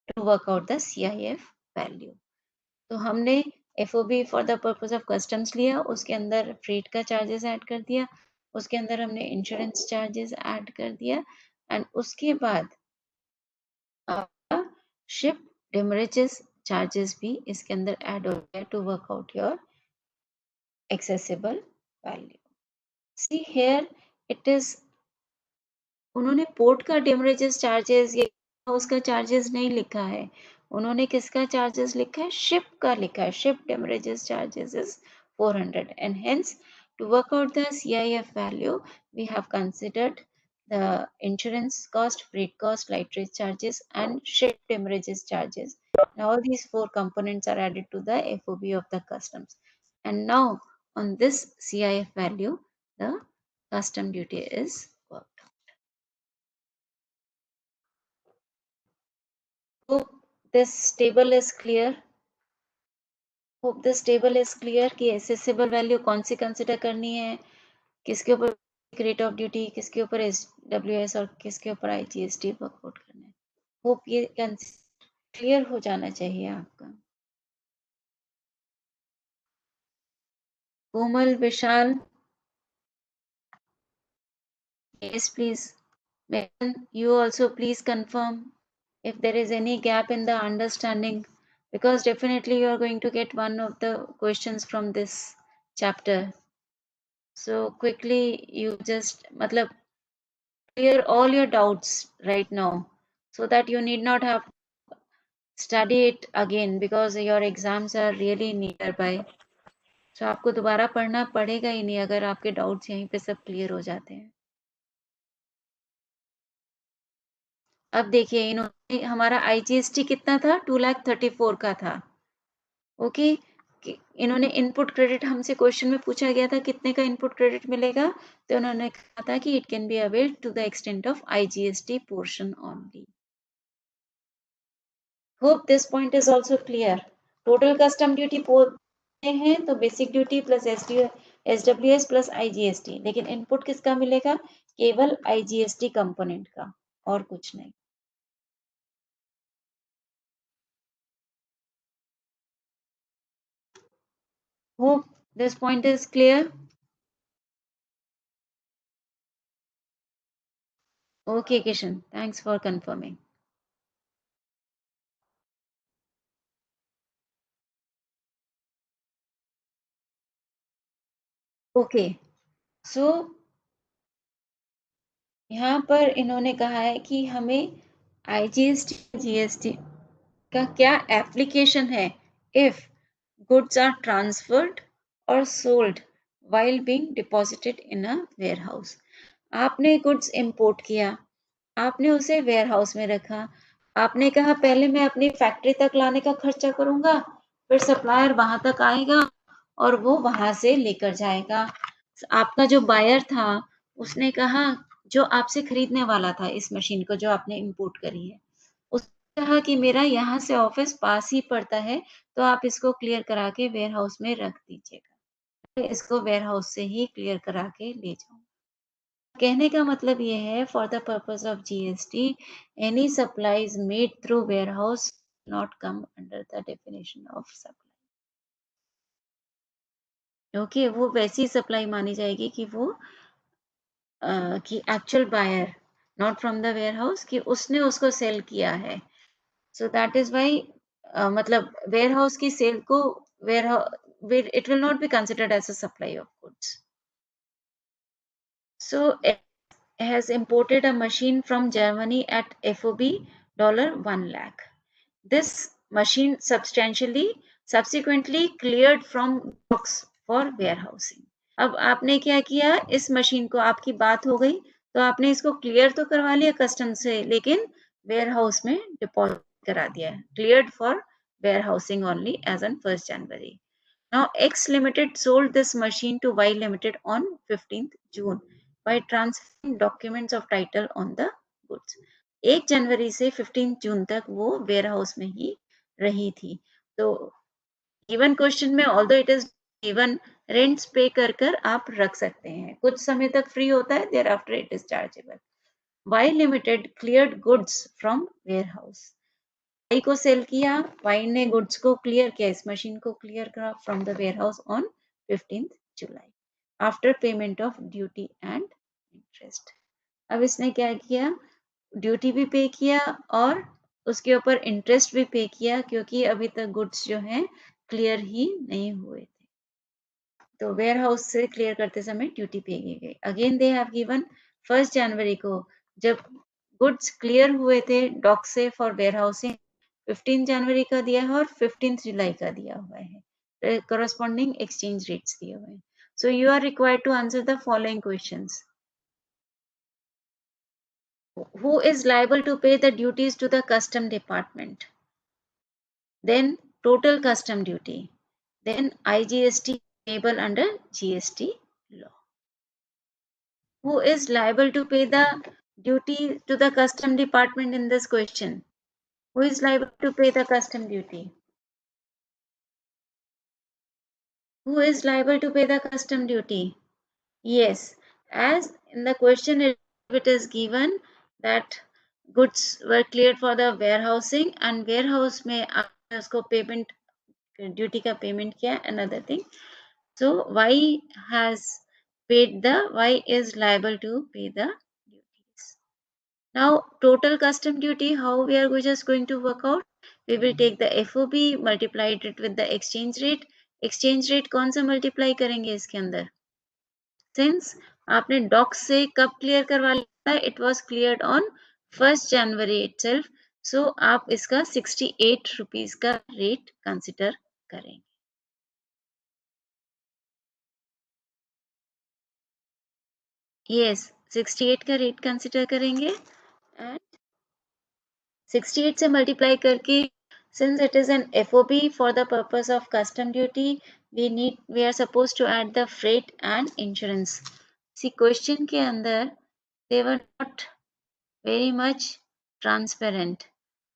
to work out the CIF value. तो हमने FOB for the purpose of customs लिया, उसके अंदर फ्रेट का चार्जेस ऐड कर दिया, उसके अंदर हमने इंश्योरेंस चार्जेस ऐड कर दिया एंड उसके बाद शिप डेमरेजेस चार्जेस भी इसके अंदर ऐड हो गया to work out your assessable value. See here it is, उन्होंने पोर्ट का डेमरेजेस चार्जेस या उसका चार्जेस नहीं लिखा है, उन्होंने किसका चार्जेस लिखा है, शिप का लिखा है। Ship demurrages charges is 400 and hence to work out the CIF value we have considered the insurance cost, freight cost, flight rate charges and ship demurrages charges. Now all these four components are added to the FOB of the customs, and now on this CIF value the custom duty is worked. Hope this table is clear. Hope this table is clear कि accessible value कौन सी consider करनी है, किसके ऊपर rate of duty, किसके ऊपर SWS और किसके ऊपर IGST वर्कआउट करना है। होप ये क्लियर हो जाना चाहिए आपका। कोमल, विशाल, yes please. Megan, you also please confirm if there is any gap in the understanding, because definitely you are going to get one of the questions from this chapter. So quickly you just matlab clear all your doubts right now so that you need not have study it again because your exams are really nearby. So आपको दोबारा पढ़ना पड़ेगा ही नहीं अगर आपके doubts यहीं पे सब क्लियर हो जाते हैं। अब देखिए इन्होंने हमारा आईजीएसटी कितना था, 2,34,000 का था। ओके, इन्होंने इनपुट क्रेडिट हमसे क्वेश्चन में पूछा गया था कितने का इनपुट क्रेडिट मिलेगा, तो उन्होंने कहा था कि it can be availed to the extent of IGST portion only. Hope this point is also clear. Total custom duty हैं तो basic duty plus SWS plus IGST, लेकिन इनपुट किसका मिलेगा, केवल आईजीएसटी कंपोनेंट का और कुछ नहीं। Hope this point is clear. Okay, Kishan, thanks for confirming. Okay, so यहाँ पर इन्होंने कहा है कि हमें आईजीएसटी जीएसटी का क्या एप्लीकेशन है इफ गुड्स आर ट्रांसफर्ड और sold while being deposited in a warehouse. आपने गुड्स इंपोर्ट किया, आपने उसे वेयरहाउस में रखा, आपने कहा पहले मैं अपनी फैक्ट्री तक लाने का खर्चा करूंगा, फिर सप्लायर वहां तक आएगा और वो वहां से लेकर जाएगा। आपका जो बायर था उसने कहा, जो आपसे खरीदने वाला था इस मशीन को जो आपने इंपोर्ट करी है, उसने कहा कि मेरा यहाँ से ऑफिस पास ही पड़ता है तो आप इसको क्लियर करा के वेयरहाउस में रख दीजिएगा। इसको वेयरहाउस से ही क्लियर करा के ले जाऊँ। कहने का मतलब ये है, for the purpose of GST any supplies made through warehouse not come under the definition of supply. Okay, वो वैसी सप्लाई मानी जाएगी कि वो कि actual buyer not from the warehouse कि उसने उसको सेल किया है। सो दैट इज वाई मतलब वेयरहाउस की सेल को where it will not be considered as a supply of goods. So has imported a machine from Germany at FOB $1 lakh. This machine subsequently cleared from docks for warehousing. अब आपने क्या किया, इस machine को, आपकी बात हो गई तो आपने इसको क्लियर तो करवा लिया कस्टम से, लेकिन वेयर हाउस में डिपॉजिट करा दिया है, cleared for warehousing only as on 1st January. Now X Limited sold this machine to Y Limited on 15th June by transferring documents of title on the goods. 1 जनवरी से 15 जून तक वो ware house में ही रही थी. तो given question में although it is given, rents पे कर कर आप रख सकते हैं, कुछ समय तक फ्री होता है, thereafter it is chargeable. Y Limited cleared goods from warehouse. Y को सेल किया, Y ने गुड्स को क्लियर किया, इस मशीन को क्लियर करा from the warehouse on 15th July after payment of duty and interest. अब इसने क्या किया, ड्यूटी भी पे किया और उसके ऊपर इंटरेस्ट भी पे किया, क्योंकि अभी तक गुड्स जो हैं क्लियर ही नहीं हुए थे. तो वेयर हाउस से क्लियर करते समय ड्यूटी पे की गई. Again they have given 1st जनवरी को जब गुड्स क्लियर हुए थे डॉक से फॉर वेयर हाउसिंग, 15 जनवरी का दिया है और 15 जुलाई का दिया हुआ है, corresponding exchange rates दिए हुए हैं. So you are required to answer the following questions. Who is liable to pay the duties to the custom department? Then total custom duty. Then IGST payable under GST law. Who is liable to pay the duty to the custom department in this question? Who is liable to pay the custom duty? Who is liable to pay the custom duty? Yes, as in the question it is given that goods were cleared for the warehousing and warehouse में आपने उसको payment duty का payment किया, another thing. So Y is liable to pay the duties. Now total custom duty, how we are just going to work out? We will take the FOB, multiplied it with the exchange rate. Exchange rate कौन सा multiply करेंगे इसके अंदर? Since आपने dock से कब clear करवा लिया, it was cleared on 1st January itself. So आप इसका 68 रुपीज का रेट कंसिडर करेंगे. Yes, 68 का रेट कंसिडर करेंगे एंड 68 से मल्टीप्लाई करके, since it is an FOB for the purpose of custom duty, we are supposed to add the freight and insurance. See, question के अंदर they were not very much transparent.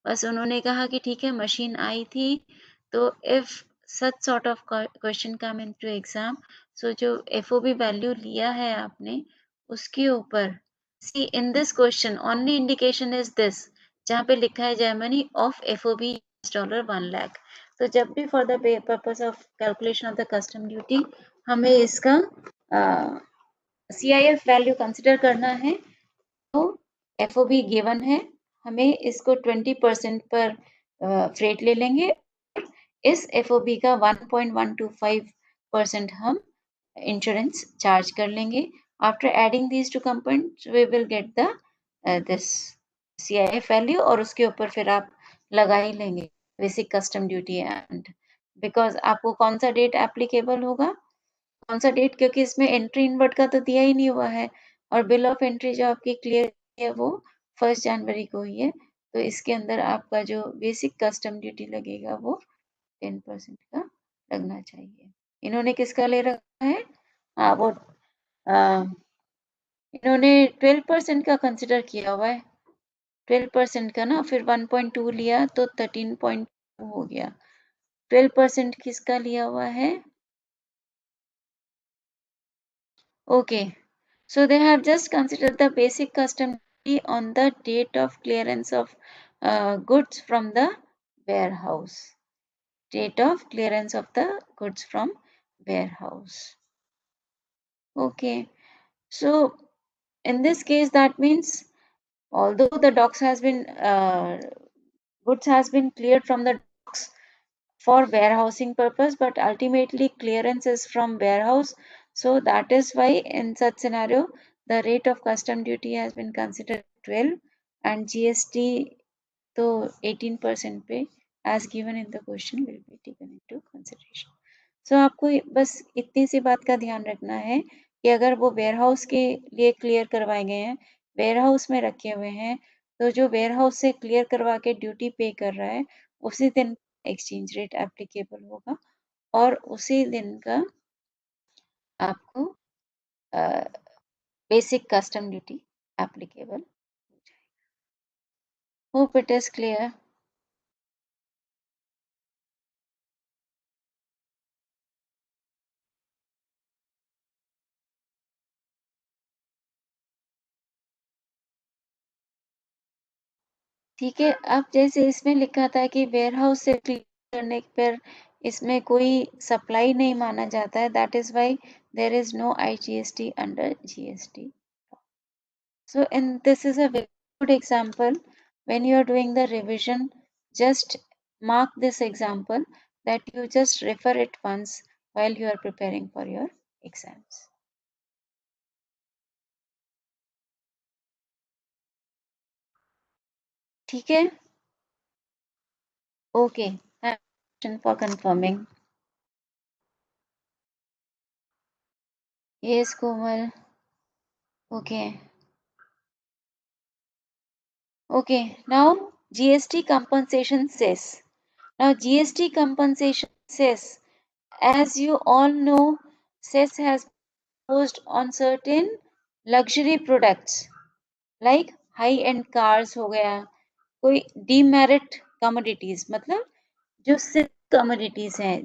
बस उन्होंने कहा कि ठीक है मशीन आई थी, तो if such sort of question come into exam, so जो FOB वैल्यू लिया है आपने उसके ऊपर, see in this question only indication is this, जहाँ पे लिखा है जर्मनी ऑफ FOB $1 lakh. तो जब भी for the purpose of calculation of the custom duty हमें इसका CIF वैल्यू कंसिडर करना है, तो FOB गिवन है, हमें इसको 20% पर फ्रेट ले लेंगे, इस FOB का 1.125% हम इंश्योरेंस चार्ज कर लेंगे. After adding these two components we will get the this CIF value और उसके ऊपर फिर आप लगा ही लेंगे basic custom duty. And because आपको कौन सा डेट एप्लीकेबल होगा, कौन सा डेट, क्योंकि इसमें एंट्री इनवर्ट का तो दिया ही नहीं हुआ है और बिल ऑफ एंट्री जो आपकी क्लियर है वो 1st जनवरी को ही है, तो इसके अंदर आपका जो बेसिक कस्टम ड्यूटी लगेगा वो 10% का लगना चाहिए. इन्होंने किसका ले रखा है, वो इन्होंने 12% का कंसिडर किया हुआ है, 12% का ना, फिर 1.2 लिया तो 13.2 हो गया. 12% किसका लिया हुआ है? Okay, so they have just considered the basic custom duty on the date of clearance of goods from the warehouse. Date of clearance of the goods from warehouse. Okay, so in this case that means although the docks has been goods has been cleared from the docks for warehousing purpose, but ultimately clearance is from warehouse. So that is why in such scenario the rate of custom duty has been considered 12 and GST तो 18% पे as given in the question will be taken into consideration. So आपको बस इतनी सी बात का ध्यान रखना है कि अगर वो वेयर हाउस के लिए क्लियर करवाए गए हैं, वेयर हाउस में रखे हुए हैं, तो जो वेयर हाउस से क्लियर करवा के ड्यूटी पे कर रहा है उसी दिन एक्सचेंज रेट एप्लीकेबल होगा और उसी दिन का आपको basic custom duty applicable. Hope it is clear. ठीक है. अब जैसे इसमें लिखा था कि वेयर हाउस से क्लियर करने पर इसमें कोई सप्लाई नहीं माना जाता है, that is why there is no IGST under GST. So and this is a very good example. When you are doing the revision, just mark this example that you just refer it once while you are preparing for your exams. ठीक है. Okay. Thank you for confirming. Yes, Komal. Okay. Okay. Now GST compensation cess. Now GST compensation cess, as you all know, cess has imposed on certain luxury products like high end cars हो गया, कोई demerit commodities मतलब जो सिर्फ commodities हैं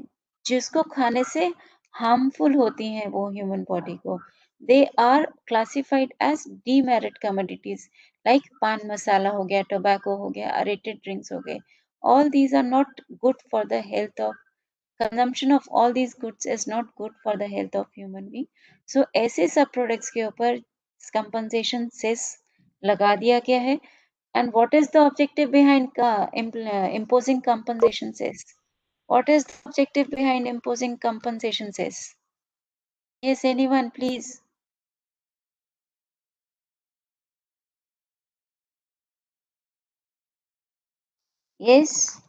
जिसको खाने से हार्मफुल होती हैं वो ह्यूमन बॉडी को, they are classified as demerit commodities like pan masala हो गया, टोबैको हो गया, अरेटेड ड्रिंक्स हो गए. All these are not good for the health of, consumption of all these goods is not good for the health of human being. So ऐसे सब products के ऊपर compensation cess लगा दिया गया है. And what is the objective behind imposing compensation cess? What is the objective behind imposing compensation cess? Yes, anyone, please. Yes.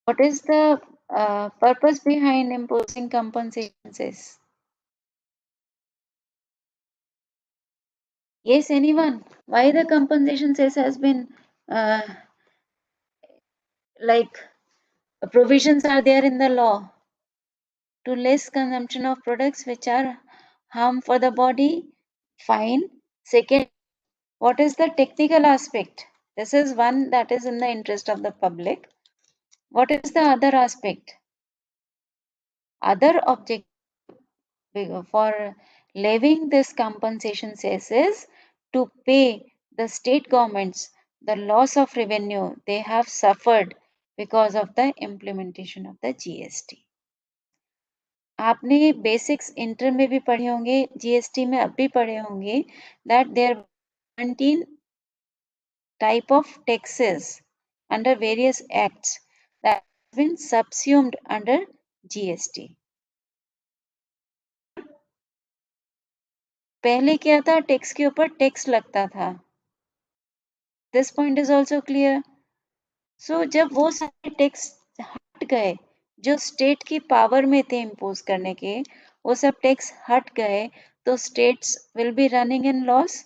What is the purpose behind imposing compensation cess? Yes, anyone? Why the compensation cess has been uh, like provisions are there in the law to less consumption of products which are harm for the body? Fine. Second, what is the technical aspect? This is one that is in the interest of the public. What is the other aspect? Other object for levying this compensation cess is to pay the state governments the loss of revenue they have suffered because of the implementation of the GST. आपने basics inter में भी पढ़े होंगे, GST में अब भी पढ़े होंगे that there are 17 type of taxes under various acts that have been subsumed under GST. पहले क्या था, टैक्स के ऊपर टैक्स लगता था. This point is also clear. So जब वो सारे टैक्स हट गए जो स्टेट की पावर में थे इम्पोज करने के, वो सब टैक्स हट गए तो states will be running in loss.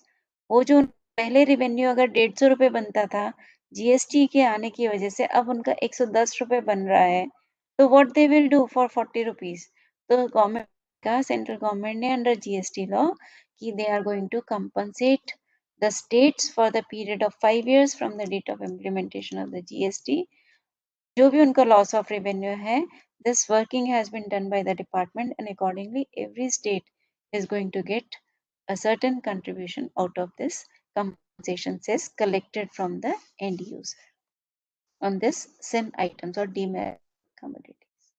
वो जो पहले रेवेन्यू अगर 150 रुपये बनता था, जीएसटी के आने की वजह से अब उनका 110 रुपये बन रहा है. तो what they will do for 40 rupees? तो गवर्नमेंट का, सेंट्रल गवर्नमेंट ने अंडर जीएसटी लॉ कि they are going to compensate the states for the period of 5 years from the date of implementation of the GST. जो भी उनका loss of revenue है, this working has been done by the department and accordingly every state is going to get a certain contribution out of this compensation cess collected from the end user on this sin items or demerit commodities.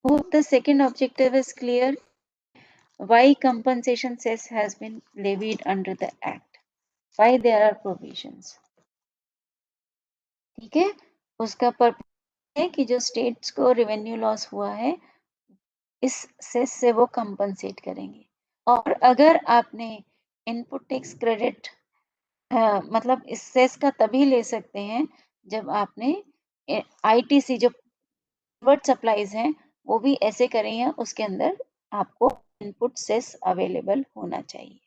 Hope the second objective is clear. Why compensation cess has been levied under the act? Why there are provisions? ठीक है. उसका purpose है कि जो states को revenue loss हुआ है इस सेस से वो कंपनसेट करेंगे. और अगर आपने इनपुट टैक्स क्रेडिट मतलब इस सेस का तभी ले सकते हैं जब आपने आईटीसी जो वर्ड सप्लाईज हैं वो भी ऐसे करें हैं, उसके अंदर आपको इनपुट सेस अवेलेबल होना चाहिए।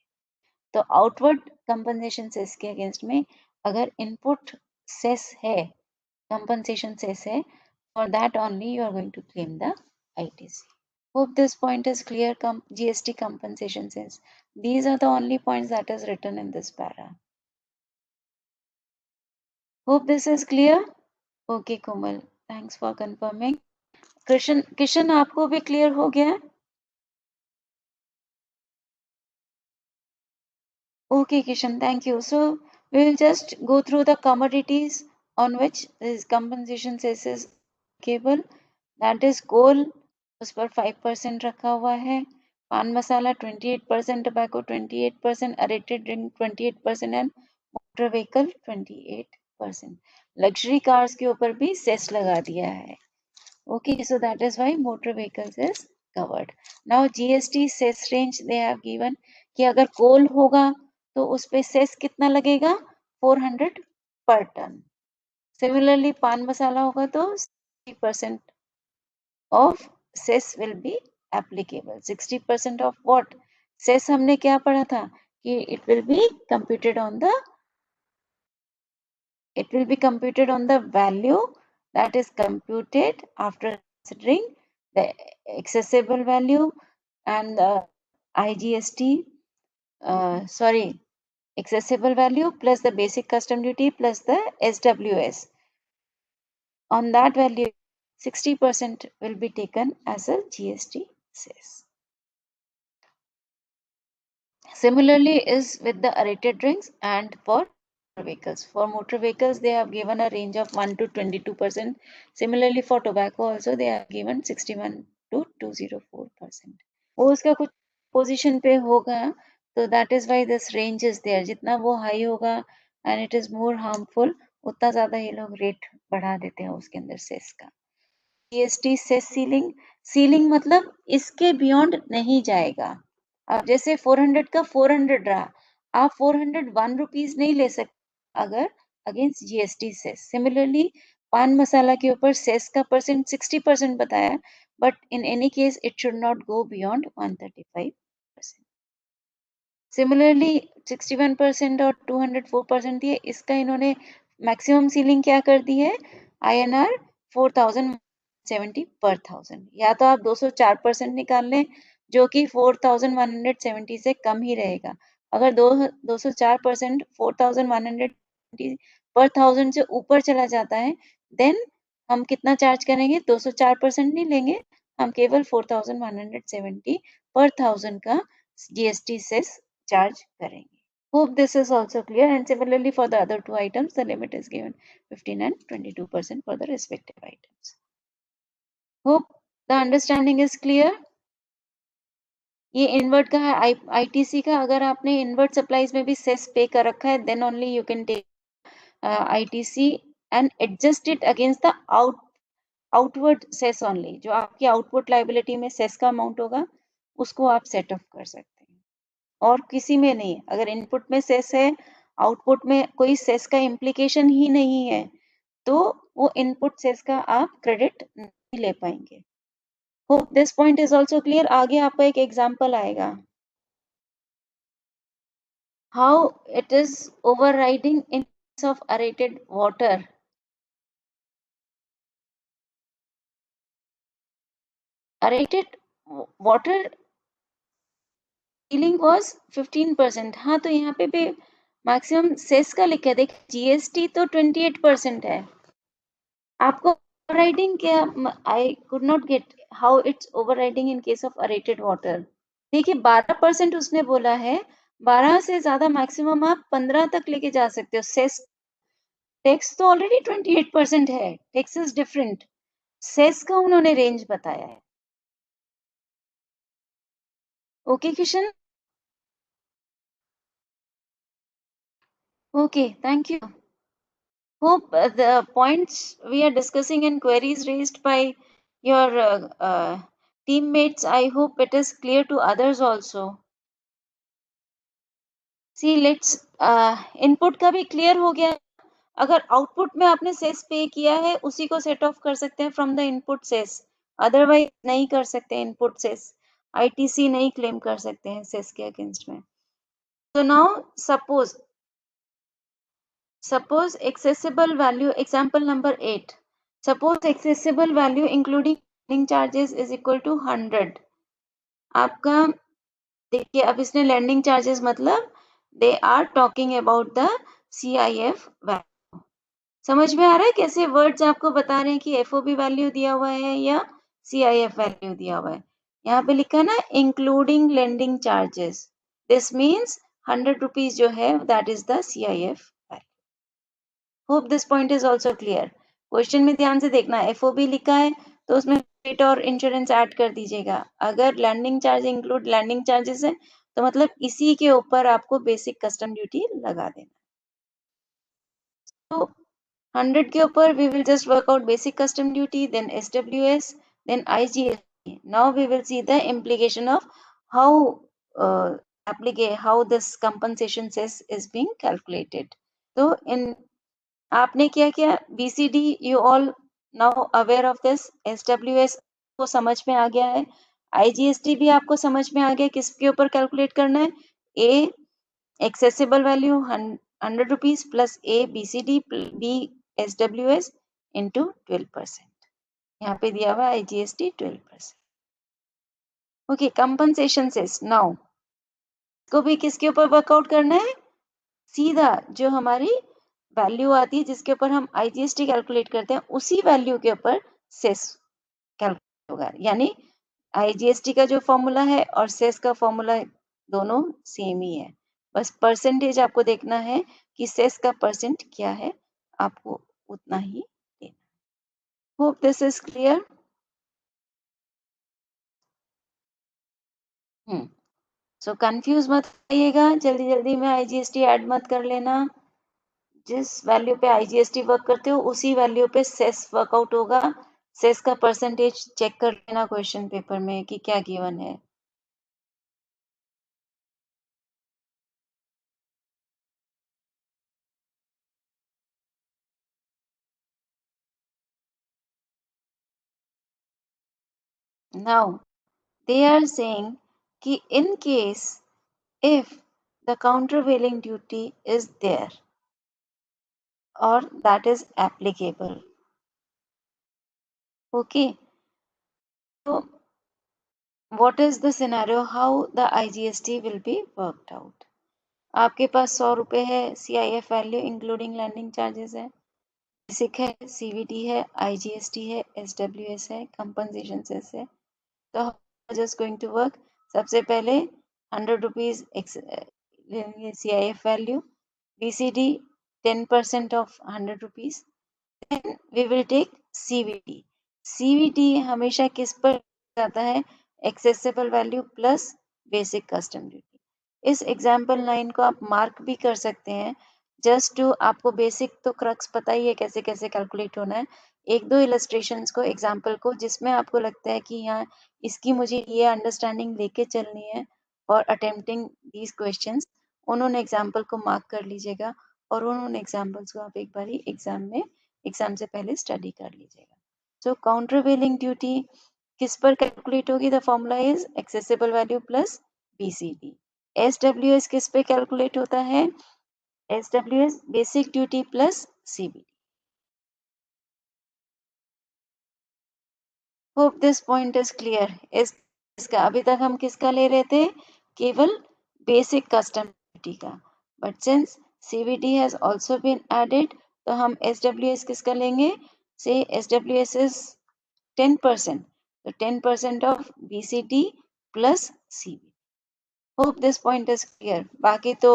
तो आउटवर्ड कंपनसेशन सेस के अगेंस्ट में अगर इनपुट सेस है, compensation सेस है, for that only you are going to claim the ITC. Hope this point is clear. GST compensation says these are the only points that is written in this para. Hope this is clear. Okay, Komal, thanks for confirming. Kishan आपको भी clear हो गया? Okay, Kishan, thank you. So we will just go through the commodities on which this compensation says is applicable. That is coal, उस पर 5% रखा हुआ है, pan masala 28%, tobacco 28%, aerated drink 28% and motor vehicle 28%। Luxury cars के ऊपर भी सेस लगा दिया है। Okay, so that is why motor vehicles is covered. Now GST cess range they have given कि अगर कोल होगा तो उस पे सेस कितना लगेगा, 400 पर टन। सिमिलरली पान मसाला होगा तो 60% of cess will be applicable. 60% of what? Cess हमने क्या पढ़ा था कि it will be computed on the value that is computed after considering the accessible value and the IGST accessible value plus the basic custom duty plus the SWS. On that value 60% will be taken as a GST cess. Similarly is with the aerated drinks and for motor vehicles. For motor vehicles, they have given a range of 1 to 22%. Similarly, for tobacco also they have given 61 to 204%. वो उसका कुछ position पे होगा, तो that is why this range is there. जितना वो high होगा and it is more harmful, उतना ज़्यादा ये लोग रेट बढ़ा देते हैं उसके अंदर सेस का। जीएसटी सेस सीलिंग मतलब इसके बियॉन्ड नहीं जाएगा। अब जैसे 400 का 400 रहा, आप 401 रुपीज नहीं ले सकते अगर अगेंस्ट जीएसटी सेस। सिमिलरली पान मसाला के ऊपर सेस का परसेंट 60% बताया, but in any case it should not go beyond 135%। Similarly 61% और 204% दिए, इसका इन्होंने मैक्सिमम सीलिंग क्या कर दी है, INR 4070 पर थाउजेंड। या तो आप 204% निकाल लें जो कि 4170 से कम ही रहेगा। अगर 204% 4170 पर थाउजेंड से ऊपर चला जाता है, देन हम कितना चार्ज करेंगे, 204% नहीं लेंगे, हम केवल 4170 पर थाउजेंड का जीएसटी सेस charge करेंगे। Hope this is also clear, and similarly for the other two items the limit is given 15 and 22% for the respective items. Hope the understanding is clear. ये invert का है, ITC का। अगर आपने invert supplies में भी cess पे कर रखा है, then only you can take ITC and adjust it against the outward cess only. जो आपकी आउटपुट लाइबिलिटी में सेस का अमाउंट होगा उसको आप सेट ऑफ कर सकते हैं, और किसी में नहीं। अगर इनपुट में सेस है, आउटपुट में कोई सेस का इम्प्लीकेशन ही नहीं है, तो वो इनपुट सेस का आप क्रेडिट नहीं ले पाएंगे। Hope this point is also clear. आगे आपका एक एग्जाम्पल आएगा, how it is overriding in case of aerated water. Aerated water ceiling was 15%। हाँ, तो यहाँ पे भी मैक्सिमम सेस का लिखा है। देखिए जीएसटी तो 28% है। आपको ओवरराइडिंग क्या, I could not gate how it's overriding in case of aerated water. देखिए 12% उसने बोला है, 12 से ज्यादा मैक्सिमम आप 15 तक लेके जा सकते हो। सेस टैक्स तो ऑलरेडी 28% है, टैक्स इज डिफरेंट, सेस का उन्होंने रेंज बताया है। Okay Kishan, okay, thank you. Hope the points we are discussing and queries raised by your teammates, I hope it is clear to others also. See let's input का भी clear हो गया। अगर output में आपने सेस पे किया है उसी को सेट ऑफ कर सकते हैं from the input cess, otherwise नहीं कर सकते इनपुट सेस, आईटीसी नहीं क्लेम कर सकते हैं सेस के अगेंस्ट में। तो now suppose accessible value, example number 8, suppose accessible value including lending charges is equal to 100। आपका देखिए, अब इसने लैंडिंग चार्जेस मतलब they are talking about the CIF value. समझ में आ रहा है कैसे वर्ड्स आपको बता रहे हैं कि FOB वैल्यू दिया हुआ है या CIF वैल्यू दिया हुआ है। यहाँ पे लिखा है ना including lending charges, this means 100 rupees जो है that is the CIF value. Hope this point is also clear. Question में ध्यान से देखना, FOB लिखा है तो उसमें रेट और इंश्योरेंस ऐड कर दीजिएगा। अगर landing charge include landing charges है तो मतलब इसी के ऊपर आपको बेसिक कस्टम ड्यूटी लगा देना। तो 100 के ऊपर we will just work out basic custom duty, then SWS, then IGST. Now we will see the implication of how how this compensation cess is being calculated. So in आपने क्या किया, BCD you all now aware of this, SWS को समझ में आ गया है, IGST भी आपको समझ में आ गया किसके ऊपर कैलकुलेट करना है, A accessible value 100 rupees plus A BCD B SWS into 12%। यहाँ पे दिया हुआ IGST 12%। Okay, compensation cess now को भी किसके ऊपर वर्कआउट करना है, सीधा जो हमारी वैल्यू आती है जिसके ऊपर हम IGST कैलकुलेट करते हैं उसी वैल्यू के ऊपर सेस कैलकुलेट होगा। यानी IGST का जो फॉर्मूला है और सेस का फॉर्मूला दोनों सेम ही है, बस परसेंटेज आपको देखना है कि सेस का परसेंट क्या है, आपको उतना ही देना। Hope this is clear. So confuse मत आइएगा, जल्दी जल्दी में IGST ऐड मत कर लेना। जिस वैल्यू पे IGST वर्क करते हो उसी वैल्यू पे सेस वर्कआउट होगा। सेस का परसेंटेज चेक कर लेना क्वेश्चन पेपर में कि क्या गिवन है। नाउ they are saying कि in case if the countervailing duty is there or that is applicable, okay, so what is the scenario how the IGST will be worked out। आपके पास 100 रुपए है, CIF value including landing charges है, basic है, CVT है, IGST है, SWS है, compensation cess है। तो जस्ट गोइंग टू वर्क, सबसे पहले 100 रुपीज लेंगे CIF value, BCD 10% of 100 rupees, then we will take CVT। CVT हमेशा किस पर जाता है, accessible value plus basic custom duty. इस एग्जाम्पल 9 को आप मार्क भी कर सकते हैं, जस्ट टू आपको बेसिक तो क्रक्स पता ही है कैसे कैसे कैलकुलेट होना है। एक दो इलस्ट्रेशंस को, एग्जाम्पल को जिसमें आपको लगता है कि यहाँ इसकी मुझे ये अंडरस्टैंडिंग लेके चलनी है और अटेम्प्टिंग दीज क्वेश्चंस, उन्होंने एग्जाम्पल को मार्क कर लीजिएगा और उन्होंने एग्जाम्पल्स को आप एक बारी एग्जाम से पहले स्टडी कर लीजिएगा। सो काउंटरवेलिंग ड्यूटी किस पर कैलकुलेट होगी, the formula is accessible value plus BCD। SWS किस पे कैलकुलेट होता है, SWS basic duty plus CVT। Hope this point is clear. इसका अभी तक हम किसका ले रहे थे, केवल बेसिक कस्टम ड्यूटी का, but since CVT has also been added तो हम SWS किसका लेंगे, से SWS इज 10%, तो 10% of BCD plus CVT। Hope this point is clear. बाकी तो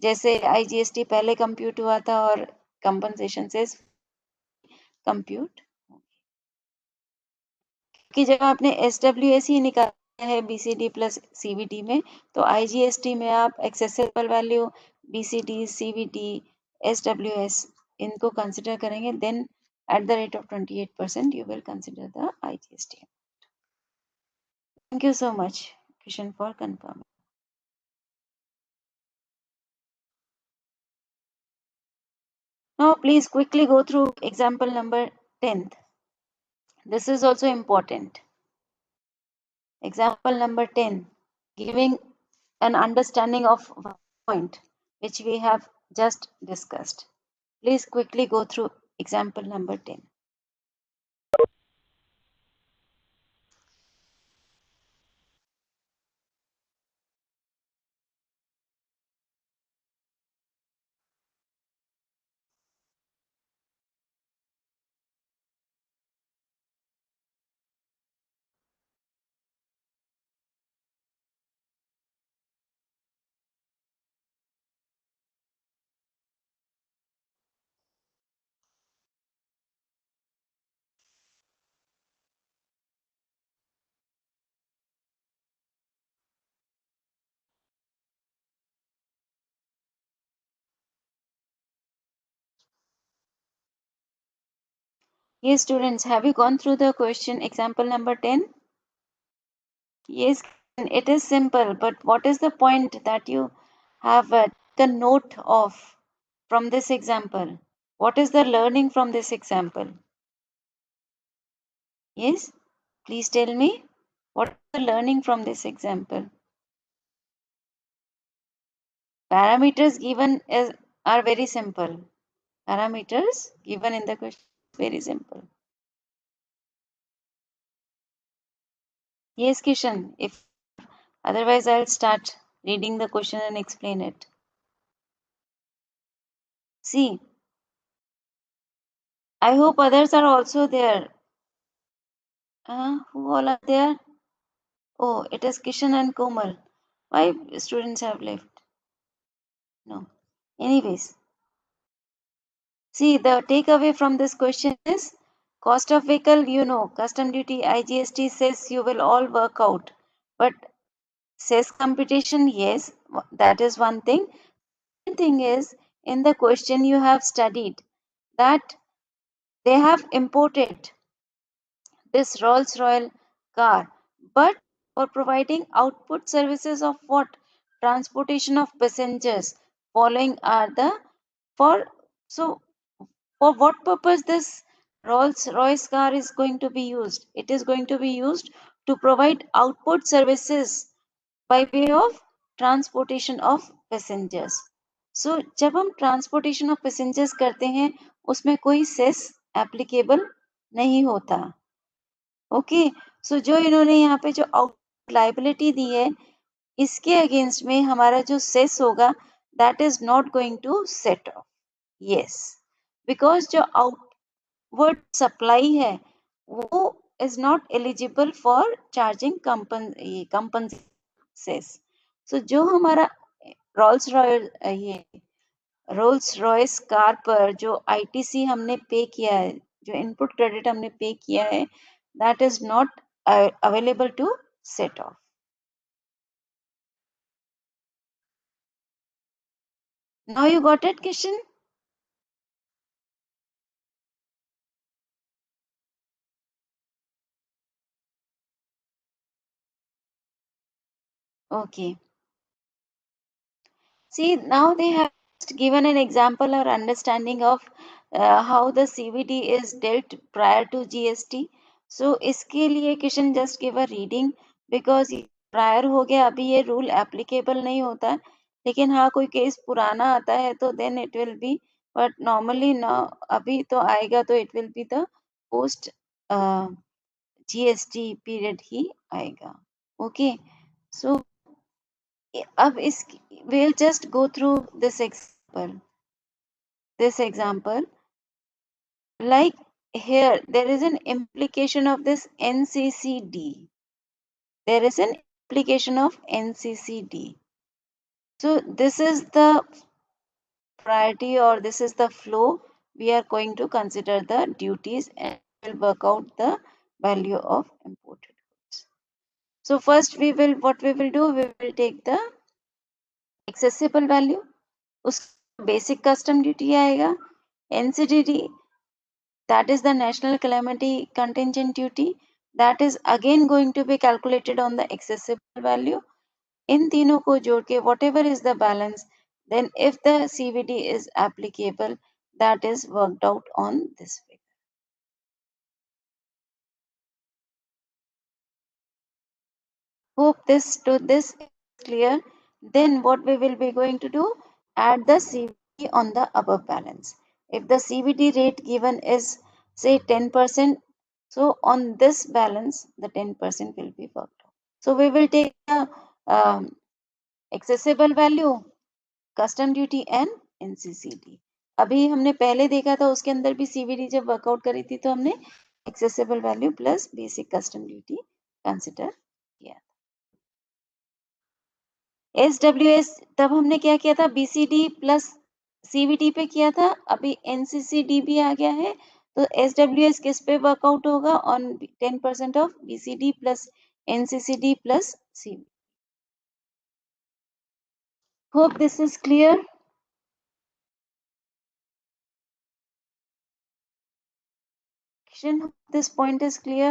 जैसे IGST पहले कंप्यूट हुआ था और कंपनसेशन से कंप्यूट, कि जब आपने SWS ही निकाला है BCD प्लस CVT में, तो IGST में आप accessible value, BCD, CVT, SWS इनको कंसिडर करेंगे, then at the rate of 28% you will consider the IGST। Thank you so much, Kishan, for confirming। Now please quickly go through example number 10. This is also important. Example number 10, giving an understanding of one point which we have just discussed. Please quickly go through example number 10. Yes, students, have you gone through the question example number 10? Yes, it is simple, but what is the point that you have taken note of from this example? What is the learning from this example? Yes, please tell me. What is the learning from this example? Parameters given are very simple. Parameters given in the question is very simple. Yes, Kishan. If otherwise, I'll start reading the question and explain it. See, I hope others are also there. Who all are there? Oh, it is Kishan and Komal. Why students have left? No. Anyways, see, the takeaway from this question is cost of vehicle, custom duty, IGST says you will all work out. But says computation, yes, that is one thing. Second thing is, in the question you have studied that they have imported this Rolls-Royce car, but for providing output services of what? Transportation of passengers. Following are the for so for what purpose this Rolls-Royce car is going to be used? It is going to be used to provide output services by way of transportation of passengers. So जब हम transportation of passengers करते हैं उसमें कोई cess applicable नहीं होता. Okay, सो जो इन्होंने यहाँ पे जो आउट लाइबिलिटी दी है इसके अगेंस्ट में हमारा जो सेस होगा that is not going to set off. Yes, because जो आउटवर्ड सप्लाई है वो is not eligible for charging कंपन सेस. सो जो हमारा रोल्स रॉयस कार पर जो आईटीसी हमने पे किया है, जो इनपुट क्रेडिट हमने पे किया है, that is not available to set off. Now you got it Kishan? Okay. See, now they have given an example or understanding of how the CVD is dealt prior to GST. So इसके लिए Kishan just give a reading because prior हो गया, अभी ये rule applicable नहीं होता है, लेकिन हाँ कोई केस पुराना आता है तो then it will be, but normally now अभी तो आएगा तो it will be the post GST period ही आएगा. Okay, so अब इस we'll just go through this example. Like here there is an implication of this NCCD. There is an implication of NCCD. So this is the priority or this is the flow. We are going to consider the duties and will work out the value of imported goods. So first what we will do, we will take the accessible value. उस basic custom duty आएगा. NCDD, that is the national calamity contingent duty, that is again going to be calculated on the accessible value. इन तीनों को जोड़ के whatever is the balance, then if the CVD is applicable, that is worked out on this figure. Hope this is clear. Then what we will be going to do, add the CVT on the above balance. If the CVT rate given is say 10%, so on this balance the 10% will be worked out. So we will take the accessible value, custom duty and NCCD. अभी हमने पहले देखा था उसके अंदर भी CVD जब workout करी थी तो हमने accessible value plus basic custom duty consider किया। SWS तब हमने क्या किया था, BCD प्लस CVT पे किया था, अभी NCCD भी आ गया है तो SWS किस पे वर्कआउट होगा, on 10% of BCD plus NCCD plus CVT. Hope this is clear. This point is clear.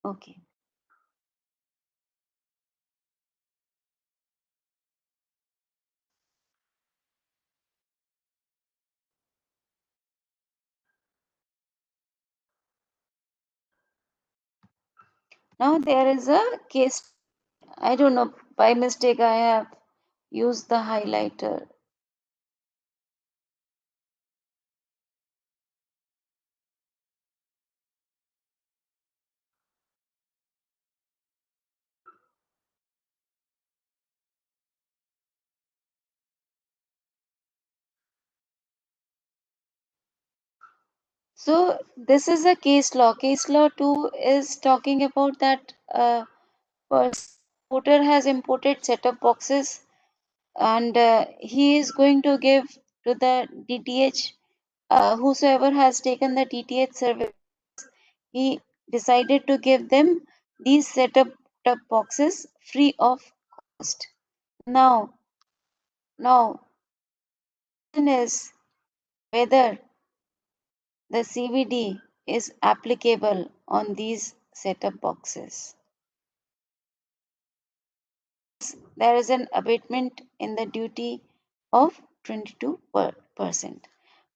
Okay. Now there is a case, I don't know, by mistake I have used the highlighter. So this is a case law. Case law 2 is talking about that importer has imported set-top boxes and he is going to give to the DTH, whosoever has taken the DTH service, he decided to give them these set-top boxes free of cost. Now, question is whether the CVD is applicable on these set-top boxes. There is an abatement in the duty of 22%.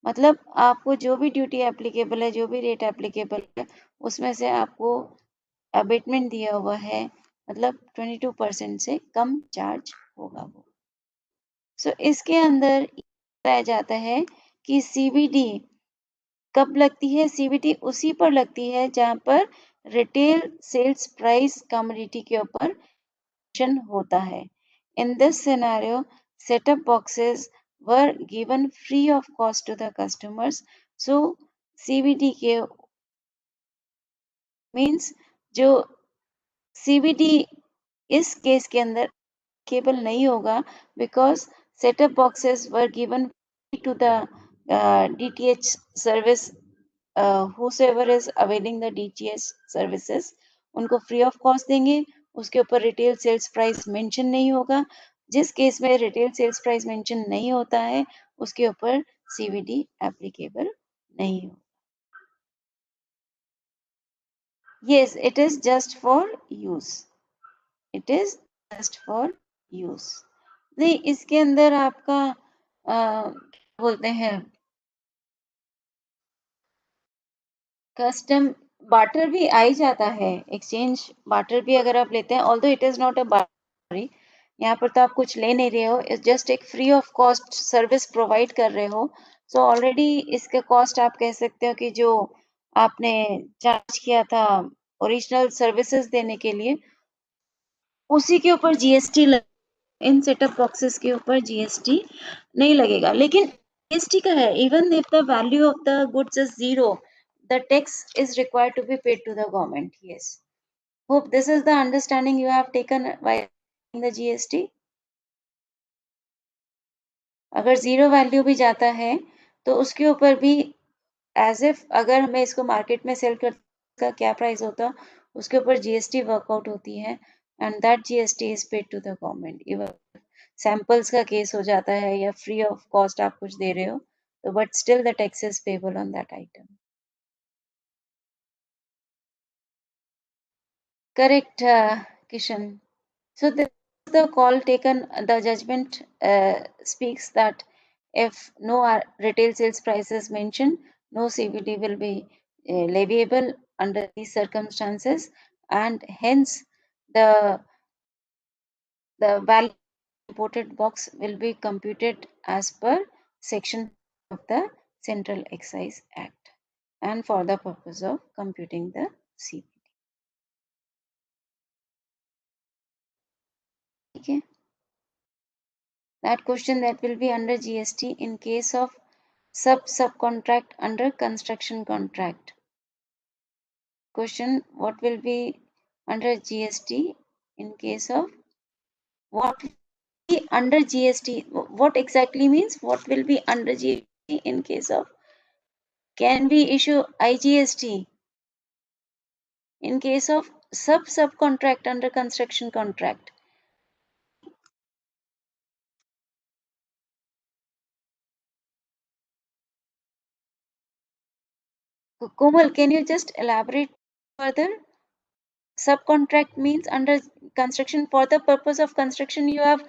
मतलब आपको जो भी duty applicable है, जो भी rate applicable है, उसमें से आपको अबेटमेंट दिया हुआ है, मतलब 22% से कम चार्ज होगा वो। सो इसके अंदर बताया जाता है कि CVD कब लगती है, CVD उसी पर लगती है जहां पर रिटेल सेल्स प्राइस कमोडिटी के ऊपर होता है। In this scenario, setup boxes were given free of cost to the customers. So CVD के means जो CVD इस केस के अंदर केबल नहीं होगा because setup boxes were given free to the DTH service, whosoever is availing the DTH services उनको free of cost देंगे, उसके ऊपर रिटेल सेल्स प्राइस मेंशन नहीं होगा। जिस केस में रिटेल सेल्स प्राइस मेंशन नहीं होता है उसके ऊपर CVD एप्लीकेबल नहीं होगा। Yes, it is just for use. It is just for use. नहीं, इसके अंदर आपका बोलते हैं कस्टम बार्टर भी आ ही जाता है, एक्सचेंज बार्टर भी अगर आप लेते हैं, although it is not a barter, यहाँ पर तो आप कुछ ले नहीं रहे हो, इट्स जस्ट एक free of cost service provide कर रहे हो। सो ऑलरेडी इसका कॉस्ट आप कह सकते हो कि जो आपने चार्ज किया था ओरिजिनल सर्विसेज देने के लिए, उसी के ऊपर जीएसटी इन सेटअप बॉक्सेस के ऊपर जीएसटी नहीं लगेगा, लेकिन जीएसटी का है, even if the value of the goods is zero, the tax is required to be paid to the government. Yes. Hope this is the understanding you have taken by the GST. अगर zero value भी जाता है तो उसके ऊपर भी as if अगर हमें इसको मार्केट में सेल कर का क्या प्राइस होता, उसके ऊपर जीएसटी वर्कआउट होती है and that GST is paid to the government. Even samples का केस हो जाता है या फ्री ऑफ कॉस्ट आप कुछ दे रहे हो तो but still the tax is payable on that item. Correct, Kishan. So the call taken, the judgment speaks that If no retail sales price is mentioned, no CVD will be leviable under these circumstances, and hence the value imported box will be computed as per section of the Central Excise Act and for the purpose of computing the CVD. Okay. That question that will be under GST in case of subcontract under construction contract. Question, what will be under GST in case of what will be under GST? What exactly means what will be under GST in case of, can we issue IGST in case of subcontract under construction contract? Komal, can you just elaborate further? Subcontract means under construction, for the purpose of construction you have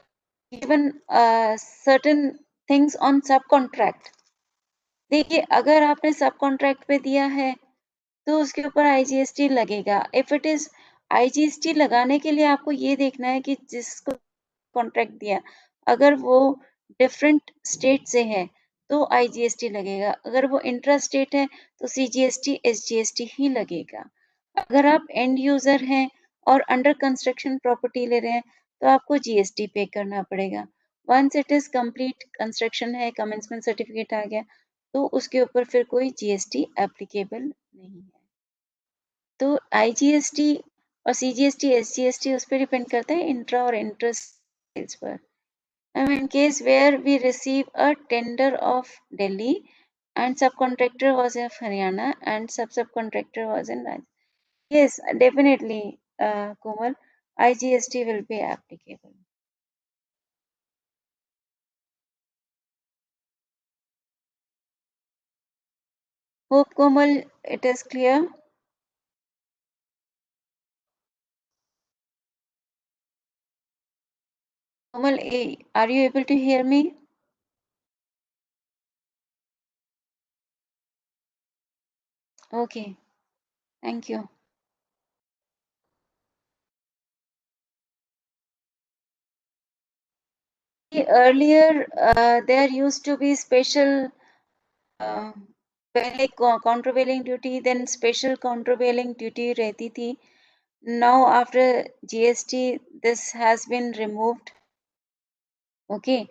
given certain things on subcontract. देखिए अगर आपने सब contract पे दिया है तो उसके ऊपर आईजीएसटी लगेगा। इफ इट इज आईजीएसटी लगाने के लिए आपको ये देखना है कि जिसको कॉन्ट्रैक्ट दिया अगर वो डिफरेंट स्टेट से है तो आईजीएसटी लगेगा, अगर वो इंट्रा स्टेट है तो सीजीएसटी एसजीएसटी ही लगेगा। अगर आप एंड यूजर हैं और अंडर कंस्ट्रक्शन प्रॉपर्टी ले रहे हैं तो आपको जीएसटी पे करना पड़ेगा। Once it is complete construction है, कमेंसमेंट सर्टिफिकेट आ गया तो उसके ऊपर फिर कोई जीएसटी एप्लीकेबल नहीं है। तो आईजीएसटी और सीजीएसटी एसजीएसटी उस पर डिपेंड करता है इंट्रा और इंट्रेस्ट पर। In case where we receive a tender of Delhi and subcontractor was of Haryana and subcontractor was in Rajasthan. Yes, definitely, Komal, IGST will be applicable. Hope, Komal, it is clear. Komal, are you able to hear me? Okay, thank you. Earlier, there used to be special पहले countervailing duty, then special countervailing duty रहती थी. Now after GST, this has been removed. Okay,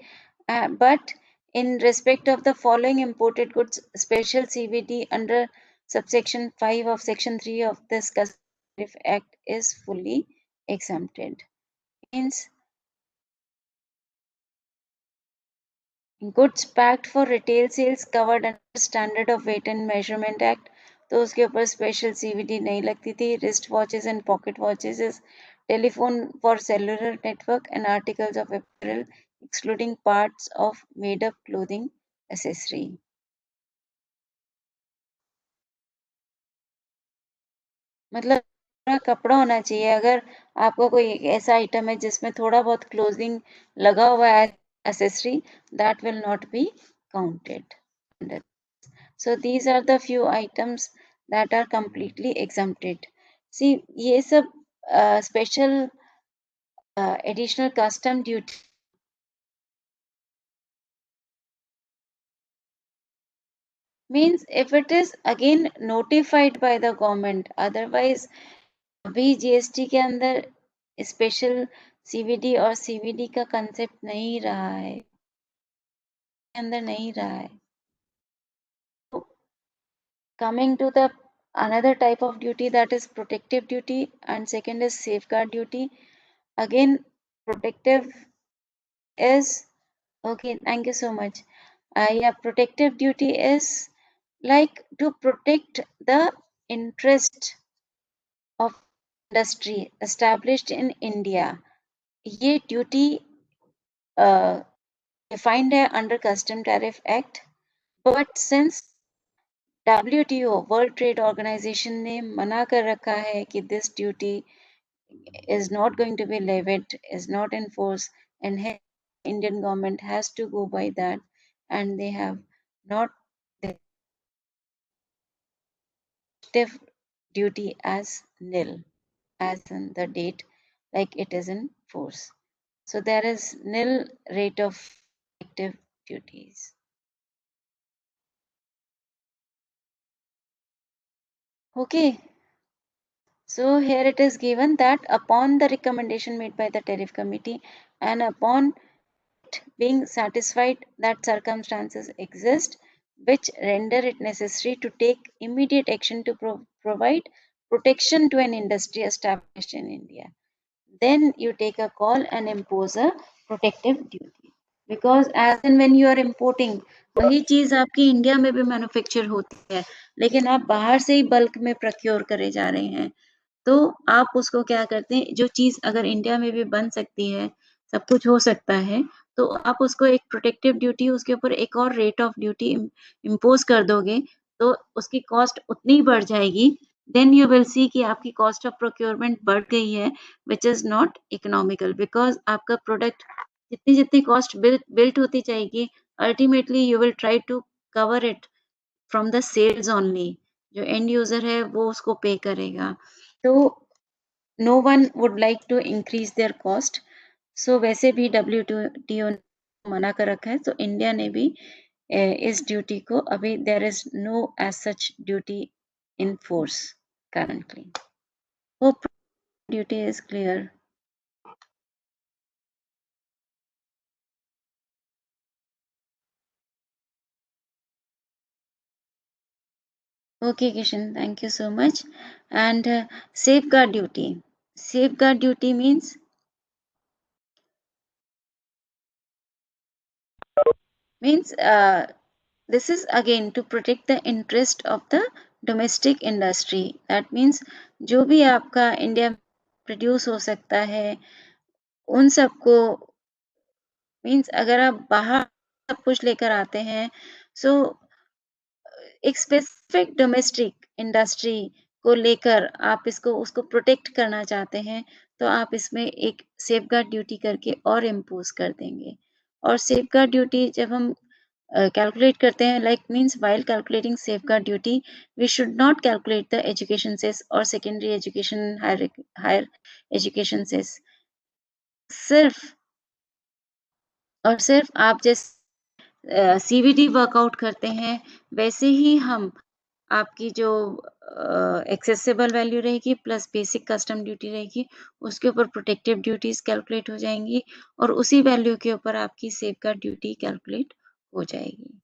but in respect of the following imported goods, special CVD under subsection 5 of section 3 of this Customs Tariff Act is fully exempted. Means goods packed for retail sales covered under Standard of Weight and Measurement Act, तो उसके ऊपर special CVD नहीं लगती थी. Wrist watches and pocket watches, telephone for cellular network and articles of apparel excluding parts of made up clothing accessory. मतलब पूरा कपड़ा होना चाहिए. अगर आपका कोई ऐसा आइटम है जिसमें थोड़ा बहुत क्लोथिंग लगा हुआ है accessory, that will not be counted. So these are the few items that are completely exempted. See, ये सब special additional custom duty means if it is again notified by the government, otherwise अभी GST के अंदर special CVD और CVD का concept नहीं रहा है, अंदर नहीं रहा है. Coming to the another type of duty, that is protective duty, and second is safeguard duty. Again, protective is okay. Thank you so much. Yeah, protective duty is like to protect the interest of industry established in India. ये duty defined है under Custom Tariff Act, but since WTO World Trade Organization ने मना कर रखा है कि this duty is not going to be levied, is not enforced, and hence Indian government has to go by that. and they have not the effective duty as nil, as in the date, like it is in force. So there is nil rate of effective duties. Okay, so here it is given that upon the recommendation made by the tariff committee and upon being satisfied that circumstances exist which render it necessary to take immediate action to provide protection to an industry established in India, then you take a call and impose a protective duty. Because as and when you are importing, वही चीज आपकी India में भी manufacture होती है, लेकिन आप बाहर से ही बल्क में प्रोक्योर करे जा रहे हैं, तो आप उसको क्या करते हैं, जो चीज़ अगर इंडिया में भी बन सकती है, सब कुछ हो सकता है, तो आप उसको एक प्रोटेक्टिव ड्यूटी, उसके ऊपर एक और रेट ऑफ ड्यूटी इम्पोज़ कर दोगे, तो उसकी कॉस्ट उतनी ही बढ़ जाएगी, देन यू विल सी कि आपकी कॉस्ट ऑफ प्रोक्योरमेंट बढ़ गई है, which is not economical, because आपका प्रोडक्ट जितनी-जितनी कॉस्ट बिल्ट होती जाएगी, ultimately you will try to cover it from the sales only, जो एंड यूज़र है वो उसको पे करेगा। तो no one would like to increase their cost, so वैसे भी डब्ल्यूटीओ ने मना कर रखा है, तो इंडिया ने भी इस ड्यूटी को अभी there is no as such duty in force currently. Hope duty is clear. Okay, Kishan, thank you so much. And safeguard duty. Safeguard duty means this is again to protect the interest of the domestic industry. That means जो भी आपका India में produce हो सकता है, उन सबको means अगर आप बाहर सब कुछ लेकर आते हैं, सो एक स्पेसिफिक डोमेस्टिक इंडस्ट्री को लेकर आप इसको उसको प्रोटेक्ट करना चाहते हैं, तो आप इसमें एक सेफगार्ड ड्यूटी करके और इम्पोज कर देंगे। और सेफगार्ड ड्यूटी जब हम calculate करते हैं, like means while calculating safeguard duty, we should not calculate the education cess or secondary education higher education cess। सिर्फ और सिर्फ आप जैसे सीवीडी वर्कआउट करते हैं, वैसे ही हम आपकी जो एक्सेसिबल वैल्यू रहेगी प्लस बेसिक कस्टम ड्यूटी रहेगी, उसके ऊपर प्रोटेक्टिव ड्यूटीज कैलकुलेट हो जाएंगी और उसी वैल्यू के ऊपर आपकी सेफगार्ड ड्यूटी कैलकुलेट हो जाएगी।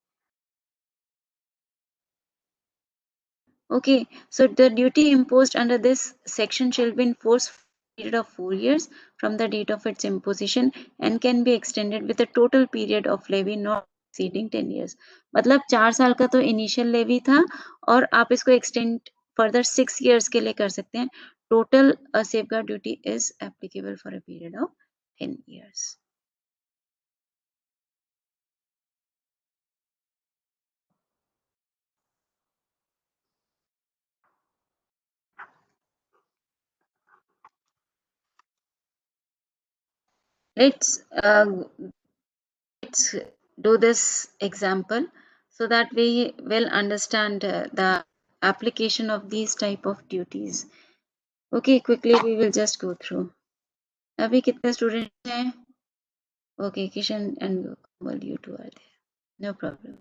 Okay, so the duty imposed under this section shall be in force for a period of 4 years from the date of its imposition and can be extended with a total period of levy not exceeding 10 years। मतलब 4 साल का तो initial levy था और आप इसको extend further 6 years के लिए कर सकते हैं। Total safeguard duty is applicable for a period of 10 years। Let's let's do this example so that we will understand the application of these type of duties। Okay, quickly we will just go through। अभी कितने students हैं? Okay, Kishan and Kamal, you two are there, no problem।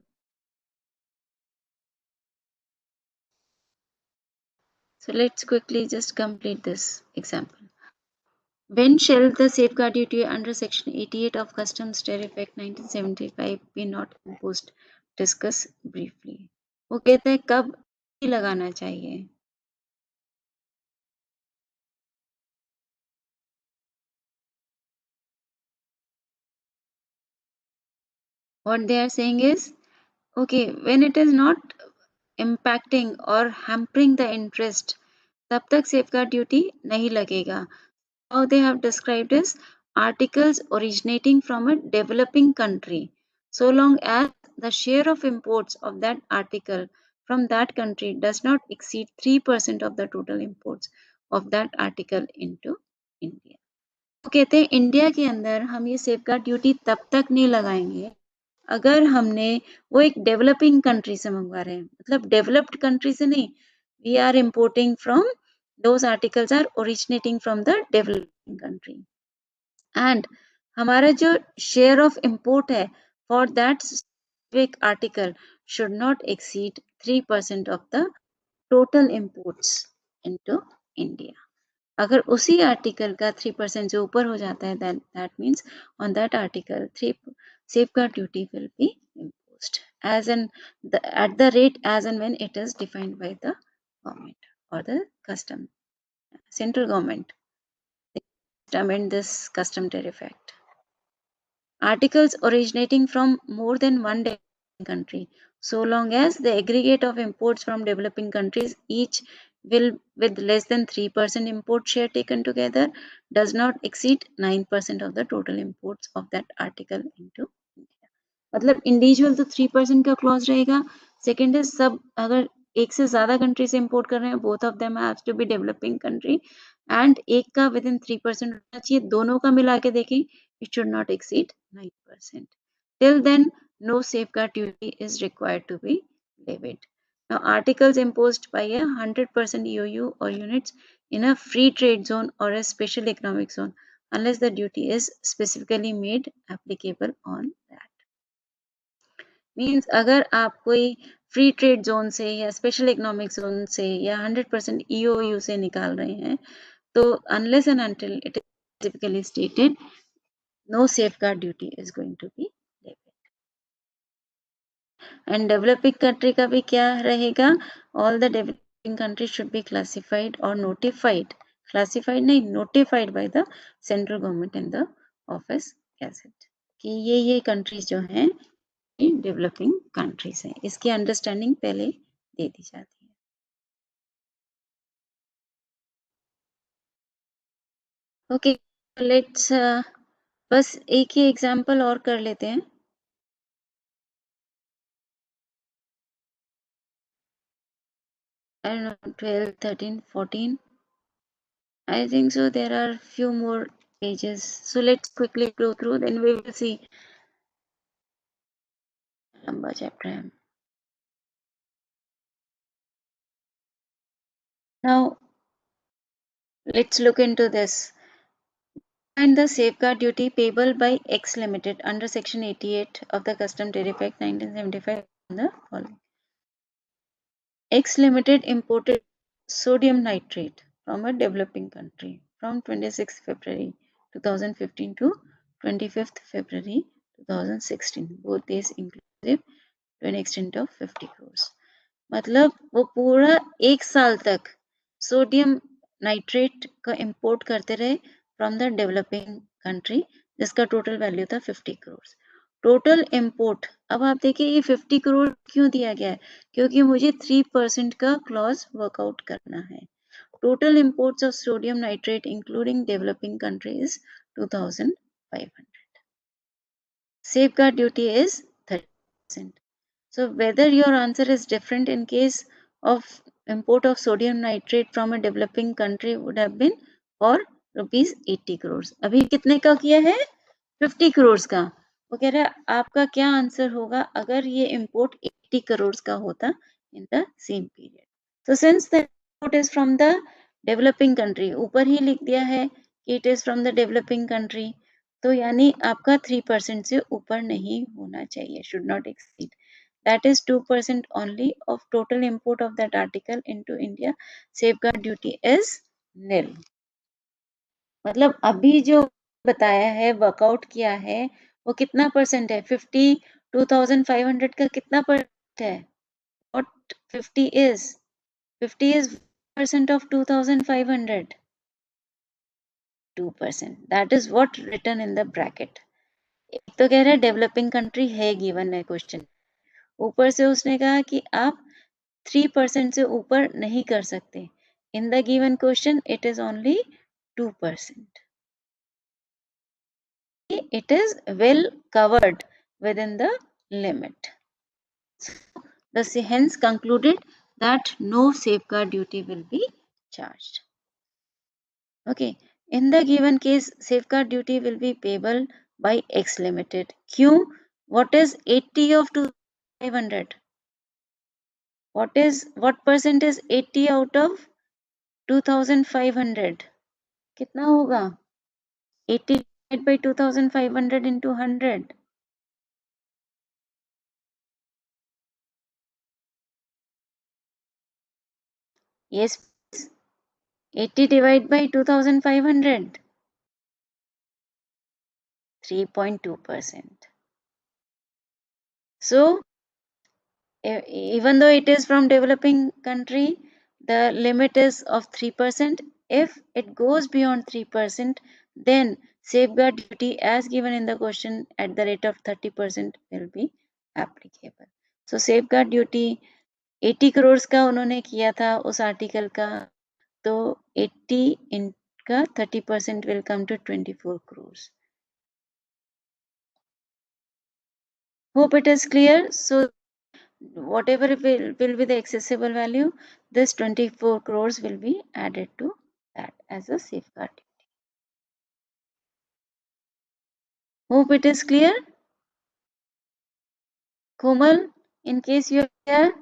So let's quickly just complete this example। When shall the safeguard duty under section 88 of Customs Tariff Act 1975 be not imposed? Discuss briefly। वो कहते हैं कब लगाना चाहिए। What they are saying is, okay, when it is not impacting or hampering the interest, तब तक safeguard duty नहीं लगेगा। How they have described is articles originating from a developing country, so long as the share of imports of that article from that country does not exceed 3% of the total imports of that article into India। वो कहते हैं India के अंदर हम ये safeguard duty तब तक नहीं लगाएंगे अगर हमने वो एक डेवलपिंग कंट्री से मंगवा रहे हैं, मतलब डेवलप्ड कंट्री से नहीं, we are importing from those articles are originating from the developing country and हमारा जो शेयर ऑफ इम्पोर्ट है for that specific article should not exceed 3% of the total imports into India. अगर उसी article का 3% से ऊपर हो जाता है then that means on that article 3 safeguard duty will be imposed as in at the rate as and when it is defined by the government or the custom central government. They amend this custom tariff act. Articles originating from more than one developing country, so long as the aggregate of imports from developing countries each will with less than 3% import share taken together does not exceed 9% of the total imports of that article into India. मतलब individual तो 3% का clause रहेगा। Second is सब अगर एक से ज्यादा country से इंपोर्ट कर रहे हैं, both of them have to be developing country and एक का विद इन 3% होना चाहिए। दोनों का मिला के देखें, it should not exceed 9%. Till then, no safeguard duty is required to be levied. Now, articles imposed by a 100% EOU or units in a free trade zone or a special economic zone, unless the duty is specifically made applicable on that. Means अगर आप कोई free trade zone से या special economic zone से या 100% EOU से निकाल रहे हैं, तो unless and until it is specifically stated, no safeguard duty is going to be levied. And developing country का भी क्या रहेगा? All the developing countries should be classified or notified. Classified नहीं, notified by the central government in the office gazette. कि ये countries जो हैं ये developing countries हैं, इसकी understanding पहले दे दी जाती है। Okay, let's बस एक ही एग्जाम्पल और कर लेते हैं। I don't know, 12, 13, 14. I think so. There are few more pages. So let's quickly go through. Then we will see. Lamba chapter. Now let's look into this. And the safeguard duty payable by X Limited under Section 88 of the Custom Tariff Act 1975. The following. X Limited imported sodium nitrate from a developing country from 26 February 2015 to 25th February 2016, both days inclusive, to an extent of 50 crores. मतलब वो पूरा एक साल तक sodium nitrate का import करते रहे from the developing country, जिसका टोटल वैल्यू था 50 करोड़ टोटल इंपोर्ट। अब आप देखिए ये 50 करोड़ क्यों दिया गया है? क्योंकि मुझे 3% का क्लॉज वर्कआउट करना है। Total imports of sodium nitrate including developing countries 2500। Safeguard duty is 30%. So whether your answer is different in case of import of sodium nitrate from a developing country would have been for rupees 80 crores. अभी कितने का किया है? 50 crores का। वो कह रहा है आपका क्या आंसर होगा अगर ये import 80 crores का होता in the same period. So since the import is from the developing country, ऊपर ही लिख दिया है कि it is from the developing country, तो यानी आपका 3% से ऊपर नहीं होना चाहिए, should not exceed. That is 2% only of total import of that article into India. Safeguard duty is nil. मतलब अभी जो बताया है, वर्कआउट किया है, वो कितना परसेंट है? 50 2500 का कितना परसेंट है? What 50 is? 50 is percent of 2500. 2%. That is what written in the bracket. एक तो कह रहा है डेवलपिंग कंट्री है गिवन है क्वेश्चन, ऊपर से उसने कहा कि आप 3% से ऊपर नहीं कर सकते। In the given question, it is only 2%. It is well covered within the limit. So, the hence concluded that no safeguard duty will be charged. Okay. In the given case, safeguard duty will be payable by X Limited. क्यों? What is 80 of 2500? What percent is 80 out of 2500? कितना होगा? 80 divided by 2500 into 100. Yes, please. 80 divided by 2500. 3.2%. So, even though it is from developing country, the limit is of 3%. If it goes beyond 3%, then safeguard duty as given in the question at the rate of 30% will be applicable. So safeguard duty 80 crores का उन्होंने किया था उस article का, तो 80 इनका 30% will come to 24 crores. Hope it is clear. So whatever will be the accessible value, this 24 crores will be added to that as a safeguard. Hope it is clear. Komal, in case you are there,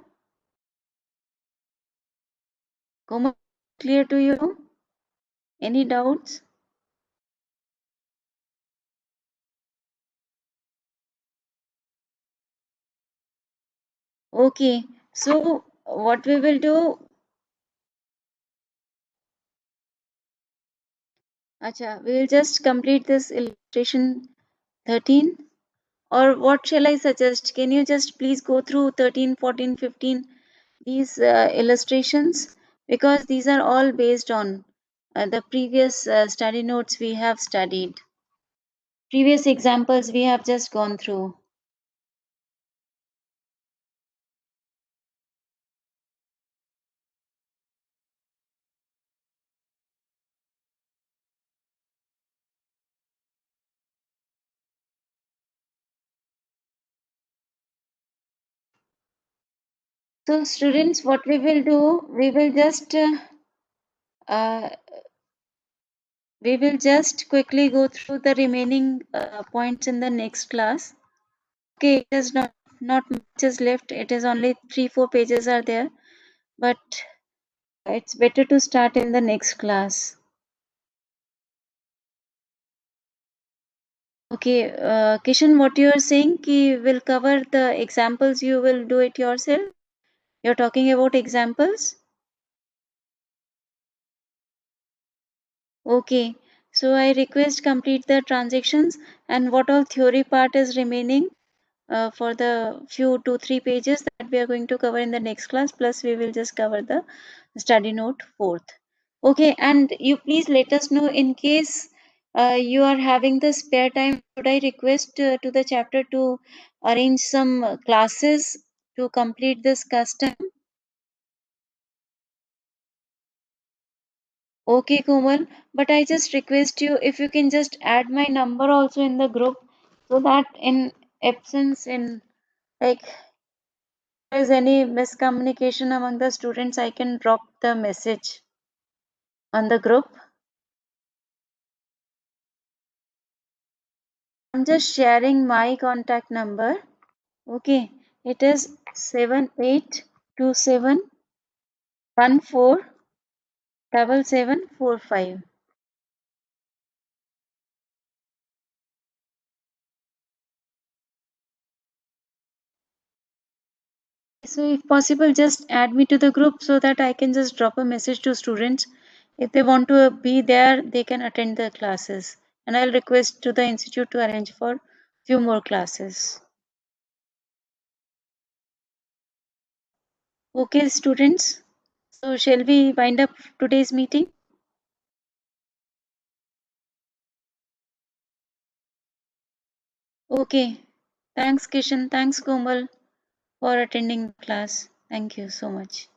Komal, clear to you? Any doubts? Okay, so what we will do, acha, we will just complete this illustration 13, or what shall I suggest? Can you just please go through 13, 14, 15, these illustrations, because these are all based on the previous study notes we have studied. Previous examples we have just gone through. So students, what we will do, uh, we will just quickly go through the remaining points in the next class. Okay, it is not much is left. It is only 3-4 pages are there, but it's better to start in the next class. Okay, Kishan, what you are saying, ki will cover the examples, you will do it yourself? You're talking about examples? Okay, so I request complete the transactions, and what all theory part is remaining for the few 2-3 pages that we are going to cover in the next class, plus we will just cover the study note 4th. Okay, and you please let us know in case you are having the spare time. Should I request to the chapter to arrange some classes to complete this custom? Okay, Komal, but I just request you if you can just add my number also in the group, so that in absence, in like there is any miscommunication among the students, I can drop the message on the group. I'm just sharing my contact number. Okay, it is 7827147745. So if possible, just add me to the group so that I can just drop a message to students. If they want to be there, they can attend the classes. And I'll request to the institute to arrange for few more classes. Okay, students. So shall we wind up today's meeting? Okay. Thanks, Kishan. Thanks, Komal, for attending the class. Thank you so much.